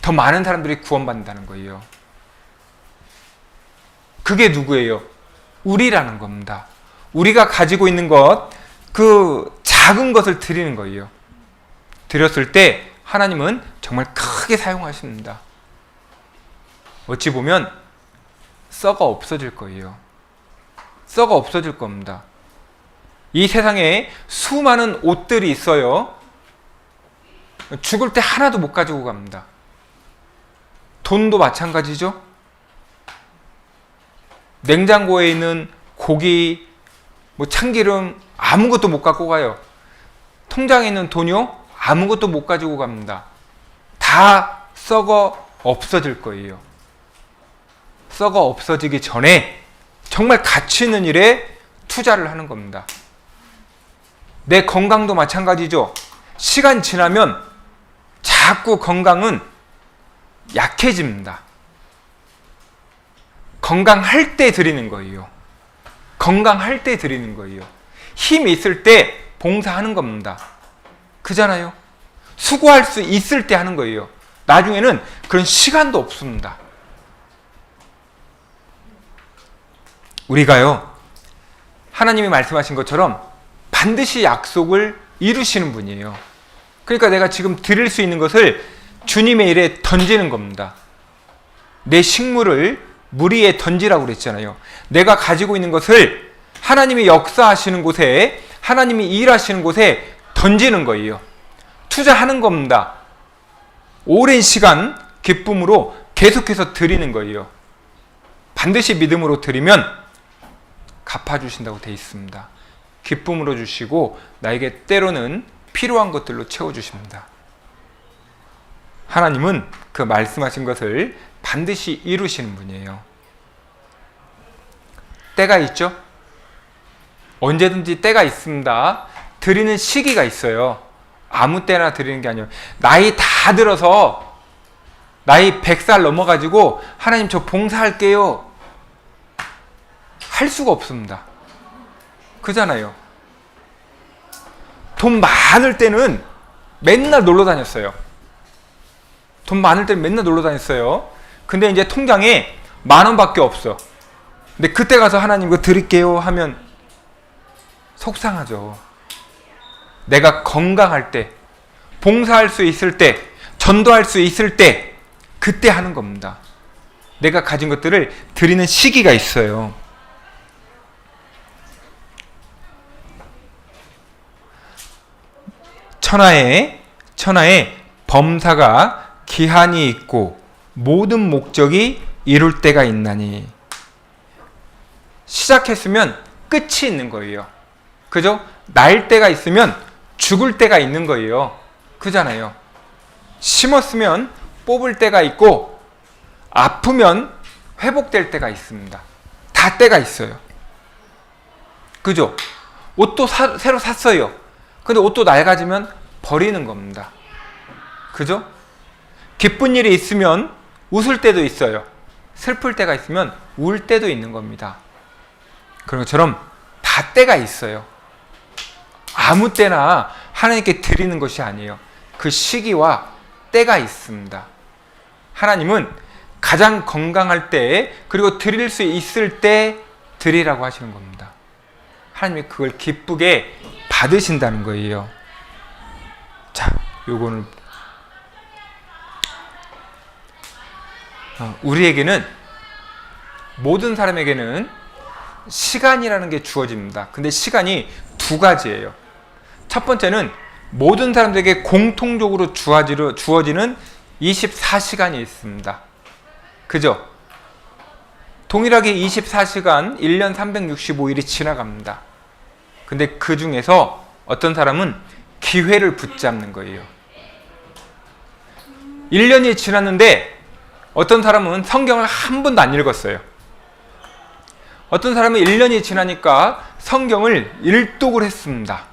더 많은 사람들이 구원받는다는 거예요. 그게 누구예요? 우리라는 겁니다. 우리가 가지고 있는 것, 그 작은 것을 드리는 거예요. 드렸을 때 하나님은 정말 크게 사용하십니다. 어찌 보면 썩어 없어질 거예요. 썩어 없어질 겁니다. 이 세상에 수많은 옷들이 있어요. 죽을 때 하나도 못 가지고 갑니다. 돈도 마찬가지죠. 냉장고에 있는 고기, 참기름 아무것도 못 갖고 가요. 통장에 있는 돈이요? 아무것도 못 가지고 갑니다. 다 썩어 없어질 거예요. 썩어 없어지기 전에 정말 가치 있는 일에 투자를 하는 겁니다. 내 건강도 마찬가지죠. 시간 지나면 자꾸 건강은 약해집니다. 건강할 때 드리는 거예요. 건강할 때 드리는 거예요. 힘이 있을 때 봉사하는 겁니다. 그잖아요. 수고할 수 있을 때 하는 거예요. 나중에는 그런 시간도 없습니다. 우리가요, 하나님이 말씀하신 것처럼 반드시 약속을 이루시는 분이에요. 그러니까 내가 지금 드릴 수 있는 것을 주님의 일에 던지는 겁니다. 내 식물을 물 위에 던지라고 그랬잖아요. 내가 가지고 있는 것을 하나님이 역사하시는 곳에, 하나님이 일하시는 곳에 던지는 거예요. 투자하는 겁니다. 오랜 시간 기쁨으로 계속해서 드리는 거예요. 반드시 믿음으로 드리면 갚아주신다고 되어 있습니다. 기쁨으로 주시고 나에게 때로는 필요한 것들로 채워주십니다. 하나님은 그 말씀하신 것을 반드시 이루시는 분이에요. 때가 있죠? 언제든지 때가 있습니다. 드리는 시기가 있어요. 아무 때나 드리는 게 아니에요. 나이 다 들어서 나이 100살 넘어가지고 하나님 저 봉사할게요. 할 수가 없습니다. 그잖아요. 돈 많을 때는 맨날 놀러 다녔어요. 돈 많을 때는 맨날 놀러 다녔어요. 근데 이제 통장에 10,000원밖에 없어. 근데 그때 가서 하나님 이거 드릴게요 하면 속상하죠. 내가 건강할 때, 봉사할 수 있을 때, 전도할 수 있을 때, 그때 하는 겁니다. 내가 가진 것들을 드리는 시기가 있어요. 천하에 범사가 기한이 있고 모든 목적이 이룰 때가 있나니. 시작했으면 끝이 있는 거예요. 그죠? 날 때가 있으면 죽을 때가 있는 거예요. 그잖아요. 심었으면 뽑을 때가 있고 아프면 회복될 때가 있습니다. 다 때가 있어요. 그죠? 옷도 새로 샀어요. 근데 옷도 낡아지면 버리는 겁니다. 그죠? 기쁜 일이 있으면 웃을 때도 있어요. 슬플 때가 있으면 울 때도 있는 겁니다. 그런 것처럼 다 때가 있어요. 아무 때나 하나님께 드리는 것이 아니에요. 그 시기와 때가 있습니다. 하나님은 가장 건강할 때, 그리고 드릴 수 있을 때 드리라고 하시는 겁니다. 하나님이 그걸 기쁘게 받으신다는 거예요. 자, 요거는 우리에게는, 모든 사람에게는 시간이라는 게 주어집니다. 근데 시간이 두 가지예요. 첫 번째는 모든 사람들에게 공통적으로 주어지는 24시간이 있습니다. 그죠? 동일하게 24시간, 1년 365일이 지나갑니다. 근데 그 중에서 어떤 사람은 기회를 붙잡는 거예요. 1년이 지났는데 어떤 사람은 성경을 한 번도 안 읽었어요. 어떤 사람은 1년이 지나니까 성경을 일독을 했습니다.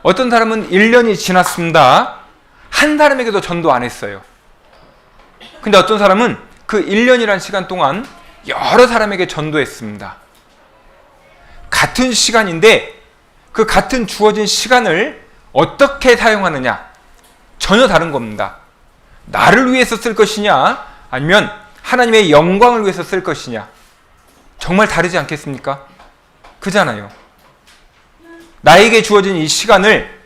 어떤 사람은 1년이 지났습니다. 한 사람에게도 전도 안 했어요. 근데 어떤 사람은 그 1년이란 시간 동안 여러 사람에게 전도했습니다. 같은 시간인데 그 같은 주어진 시간을 어떻게 사용하느냐, 전혀 다른 겁니다. 나를 위해서 쓸 것이냐, 아니면 하나님의 영광을 위해서 쓸 것이냐, 정말 다르지 않겠습니까? 그잖아요. 나에게 주어진 이 시간을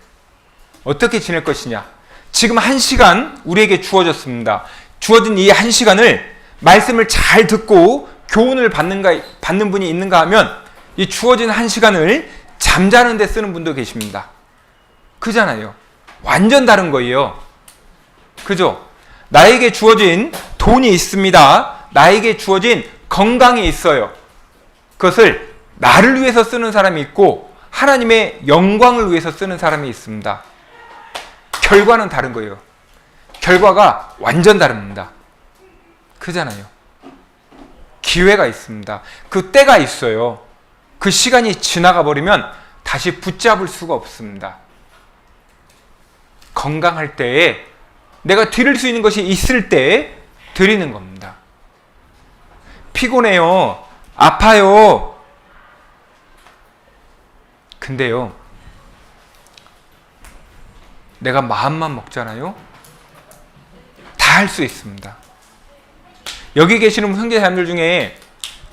어떻게 지낼 것이냐. 지금 1시간 우리에게 주어졌습니다. 주어진 이 1시간을 말씀을 잘 듣고 교훈을 받는 분이 있는가 하면 이 주어진 1시간을 잠자는 데 쓰는 분도 계십니다. 그잖아요. 완전 다른 거예요. 그죠? 나에게 주어진 돈이 있습니다. 나에게 주어진 건강이 있어요. 그것을 나를 위해서 쓰는 사람이 있고 하나님의 영광을 위해서 쓰는 사람이 있습니다. 결과는 다른 거예요. 결과가 완전 다릅니다. 그잖아요. 기회가 있습니다. 그 때가 있어요. 그 시간이 지나가 버리면 다시 붙잡을 수가 없습니다. 건강할 때에 내가 드릴 수 있는 것이 있을 때 드리는 겁니다. 피곤해요. 아파요. 근데요, 내가 마음만 먹잖아요. 다 할 수 있습니다. 여기 계시는 형제자매들 중에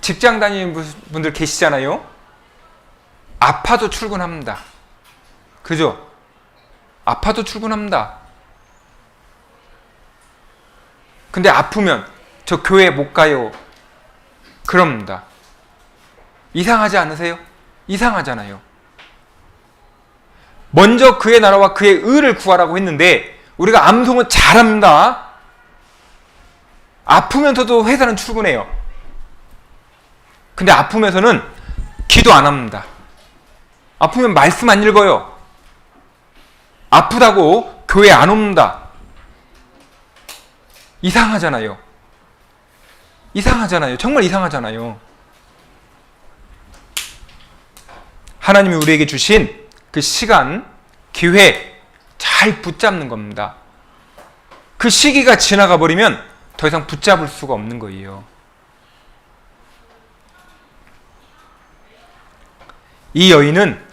직장 다니는 분들 계시잖아요. 아파도 출근합니다. 그죠? 아파도 출근합니다. 근데 아프면 저 교회 못 가요. 그럽니다. 이상하지 않으세요? 이상하잖아요. 먼저 그의 나라와 그의 의를 구하라고 했는데 우리가 암송은 잘합니다. 아프면서도 회사는 출근해요. 근데 아프면서는 기도 안 합니다. 아프면 말씀 안 읽어요. 아프다고 교회 안 옵니다. 이상하잖아요. 이상하잖아요. 정말 이상하잖아요. 하나님이 우리에게 주신 그 시간, 기회 잘 붙잡는 겁니다. 그 시기가 지나가 버리면 더 이상 붙잡을 수가 없는 거예요. 이 여인은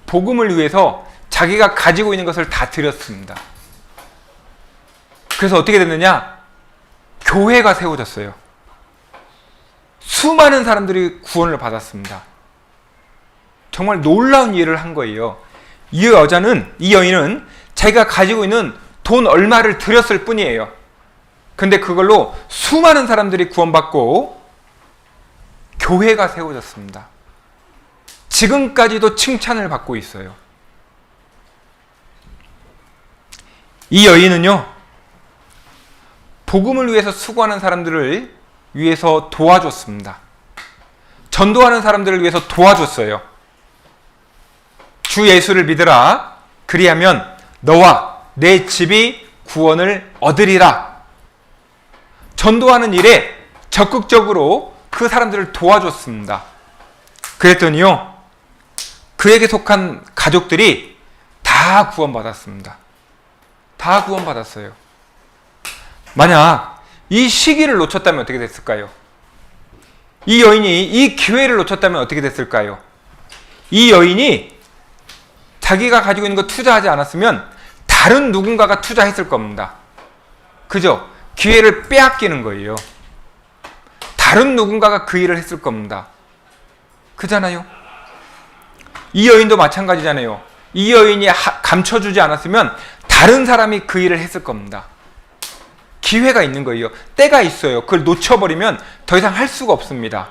복음을 위해서 자기가 가지고 있는 것을 다 드렸습니다. 그래서 어떻게 됐느냐? 교회가 세워졌어요. 수많은 사람들이 구원을 받았습니다. 정말 놀라운 일을 한 거예요. 이 여인은 자기가 가지고 있는 돈 얼마를 드렸을 뿐이에요. 근데 그걸로 수많은 사람들이 구원받고 교회가 세워졌습니다. 지금까지도 칭찬을 받고 있어요. 이 여인은요, 복음을 위해서 수고하는 사람들을 위해서 도와줬습니다. 전도하는 사람들을 위해서 도와줬어요. 주 예수를 믿으라. 그리하면 너와 내 집이 구원을 얻으리라. 전도하는 일에 적극적으로 그 사람들을 도와줬습니다. 그랬더니요, 그에게 속한 가족들이 다 구원받았습니다. 다 구원받았어요. 만약 이 시기를 놓쳤다면 어떻게 됐을까요? 이 여인이 이 기회를 놓쳤다면 어떻게 됐을까요? 이 여인이 자기가 가지고 있는 거 투자하지 않았으면 다른 누군가가 투자했을 겁니다. 그죠? 기회를 빼앗기는 거예요. 다른 누군가가 그 일을 했을 겁니다. 그잖아요? 이 여인도 마찬가지잖아요. 이 여인이 감춰주지 않았으면 다른 사람이 그 일을 했을 겁니다. 기회가 있는 거예요. 때가 있어요. 그걸 놓쳐버리면 더 이상 할 수가 없습니다.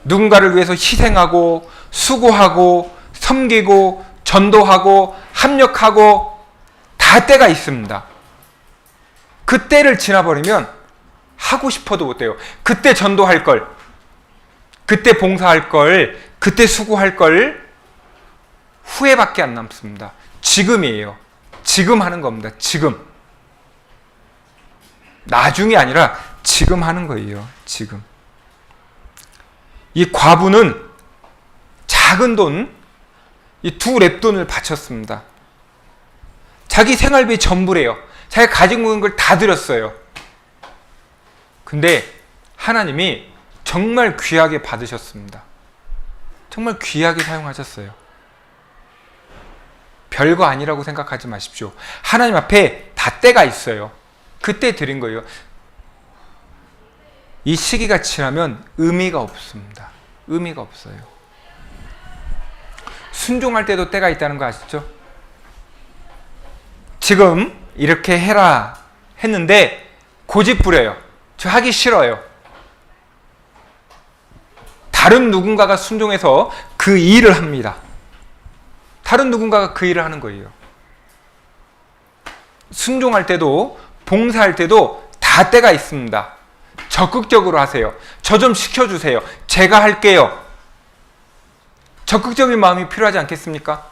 누군가를 위해서 희생하고 수고하고 섬기고 전도하고 합력하고 다 때가 있습니다. 그 때를 지나버리면 하고 싶어도 못해요. 그때 전도할 걸, 그때 봉사할 걸, 그때 수고할 걸 후회밖에 안 남습니다. 지금이에요. 지금 하는 겁니다. 지금. 나중이 아니라 지금 하는 거예요. 지금. 이 과부는 작은 돈, 이 2렙돈을 바쳤습니다. 자기 생활비 전부래요. 자기가 가지고 있는 걸 다 드렸어요. 근데 하나님이 정말 귀하게 받으셨습니다. 정말 귀하게 사용하셨어요. 별거 아니라고 생각하지 마십시오. 하나님 앞에 다 때가 있어요. 그때 드린 거예요. 이 시기가 지나면 의미가 없습니다. 의미가 없어요. 순종할 때도 때가 있다는 거 아시죠? 지금 이렇게 해라 했는데 고집 부려요. 저 하기 싫어요. 다른 누군가가 순종해서 그 일을 합니다. 다른 누군가가 그 일을 하는 거예요. 순종할 때도 봉사할 때도 다 때가 있습니다. 적극적으로 하세요. 저 좀 시켜주세요. 제가 할게요. 적극적인 마음이 필요하지 않겠습니까?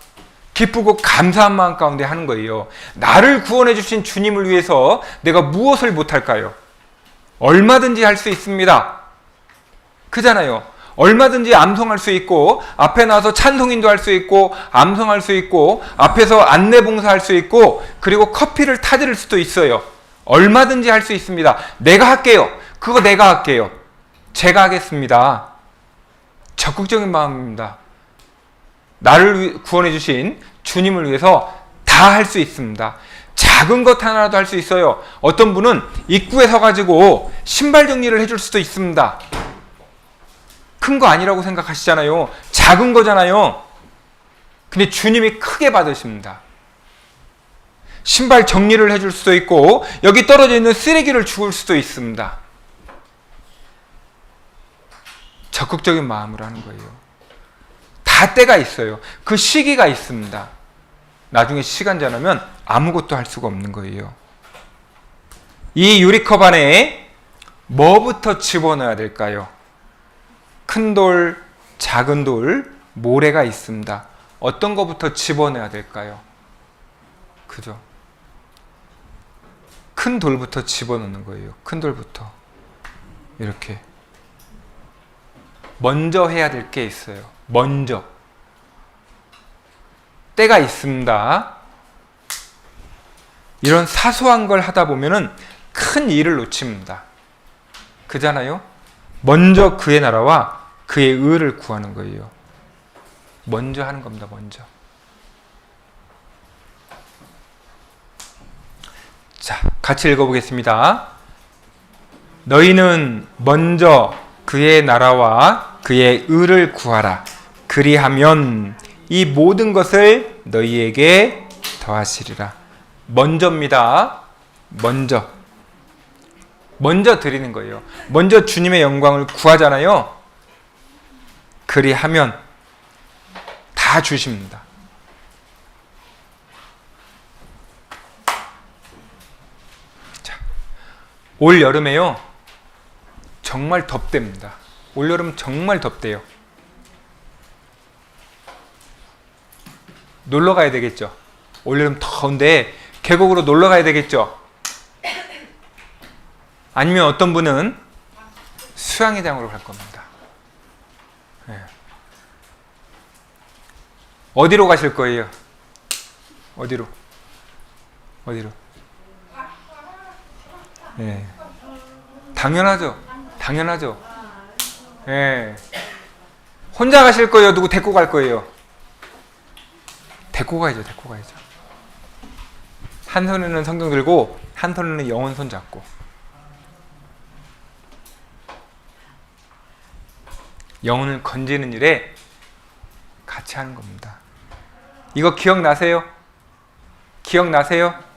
기쁘고 감사한 마음 가운데 하는 거예요. 나를 구원해 주신 주님을 위해서 내가 무엇을 못할까요? 얼마든지 할 수 있습니다. 그잖아요. 얼마든지 암송할 수 있고 앞에 나와서 찬송인도 할 수 있고 암송할 수 있고 앞에서 안내봉사할 수 있고 그리고 커피를 타드릴 수도 있어요. 얼마든지 할 수 있습니다. 내가 할게요. 그거 내가 할게요. 제가 하겠습니다. 적극적인 마음입니다. 나를 구원해 주신 주님을 위해서 다 할 수 있습니다. 작은 것 하나라도 할 수 있어요. 어떤 분은 입구에 서가지고 신발 정리를 해줄 수도 있습니다. 큰 거 아니라고 생각하시잖아요. 작은 거잖아요. 근데 주님이 크게 받으십니다. 신발 정리를 해줄 수도 있고 여기 떨어져 있는 쓰레기를 주울 수도 있습니다. 적극적인 마음으로 하는 거예요. 다 때가 있어요. 그 시기가 있습니다. 나중에 시간 지나면 아무것도 할 수가 없는 거예요. 이 유리컵 안에 뭐부터 집어넣어야 될까요? 큰 돌, 작은 돌, 모래가 있습니다. 어떤 것부터 집어넣어야 될까요? 그죠? 큰 돌부터 집어넣는 거예요. 큰 돌부터. 이렇게. 먼저 해야 될 게 있어요. 먼저. 때가 있습니다. 이런 사소한 걸 하다 보면은 큰 일을 놓칩니다. 그잖아요? 먼저 그의 나라와 그의 의를 구하는 거예요. 먼저 하는 겁니다. 먼저. 자, 같이 읽어보겠습니다. 너희는 먼저 그의 나라와 그의 의를 구하라. 그리하면 이 모든 것을 너희에게 더하시리라. 먼저입니다. 먼저. 먼저 드리는 거예요. 먼저 주님의 영광을 구하잖아요. 그리하면 다 주십니다. 자, 올 여름에요. 정말 덥답니다. 올 여름 정말 덥대요. 놀러 가야 되겠죠. 올 여름 더운데 계곡으로 놀러 가야 되겠죠. 아니면 어떤 분은 수영장으로 갈 겁니다. 네. 어디로 가실 거예요? 어디로? 예. 당연하죠. 당연하죠. 예. 혼자 가실 거예요? 누구 데리고 갈 거예요? 데리고 가야죠. 데리고 가야죠. 한 손에는 성경 들고 한 손에는 영혼 손 잡고. 영혼을 건지는 일에 같이 하는 겁니다. 이거 기억나세요? 기억나세요?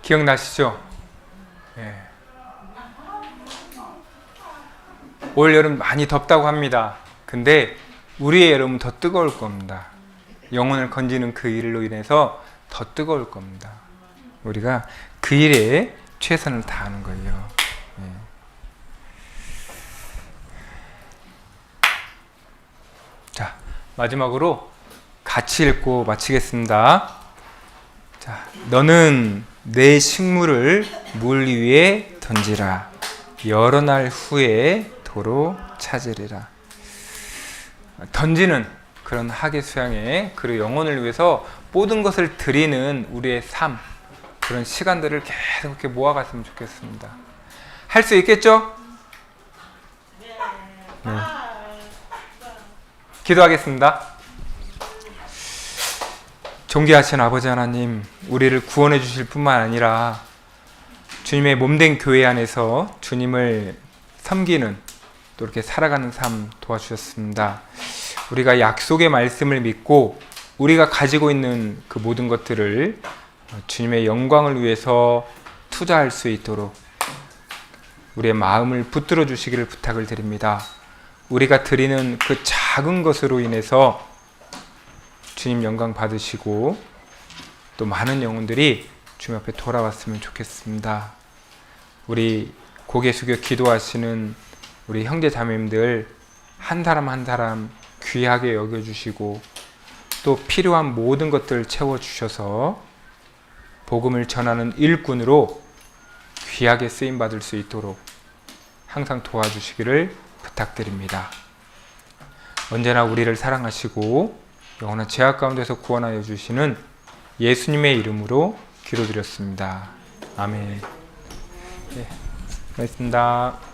기억나시죠? 예. 올 여름 많이 덥다고 합니다. 근데 우리의 여름은 더 뜨거울 겁니다. 영혼을 건지는 그 일로 인해서 더 뜨거울 겁니다. 우리가 그 일에 최선을 다하는 거예요. 예. 자, 마지막으로 같이 읽고 마치겠습니다. 자, 너는 내 식물을 물 위에 던지라. 여러 날 후에 도로 찾으리라. 던지는 그런 학예 수양에 그리고 영혼을 위해서 모든 것을 드리는 우리의 삶, 그런 시간들을 계속 이렇게 모아갔으면 좋겠습니다. 할 수 있겠죠? 네. 기도하겠습니다. 존귀하신 아버지 하나님, 우리를 구원해 주실 뿐만 아니라 주님의 몸된 교회 안에서 주님을 섬기는 또 이렇게 살아가는 삶 도와주셨습니다. 우리가 약속의 말씀을 믿고 우리가 가지고 있는 그 모든 것들을 주님의 영광을 위해서 투자할 수 있도록 우리의 마음을 붙들어 주시기를 부탁을 드립니다. 우리가 드리는 그 작은 것으로 인해서 주님 영광 받으시고 또 많은 영혼들이 주님 앞에 돌아왔으면 좋겠습니다. 우리 고개 숙여 기도하시는 우리 형제 자매님들 한 사람 한 사람 귀하게 여겨주시고 또 필요한 모든 것들을 채워주셔서 복음을 전하는 일꾼으로 귀하게 쓰임받을 수 있도록 항상 도와주시기를 부탁드립니다. 언제나 우리를 사랑하시고 영원한 죄악 가운데서 구원하여 주시는 예수님의 이름으로 기도드렸습니다. 아멘. 네, 고맙습니다.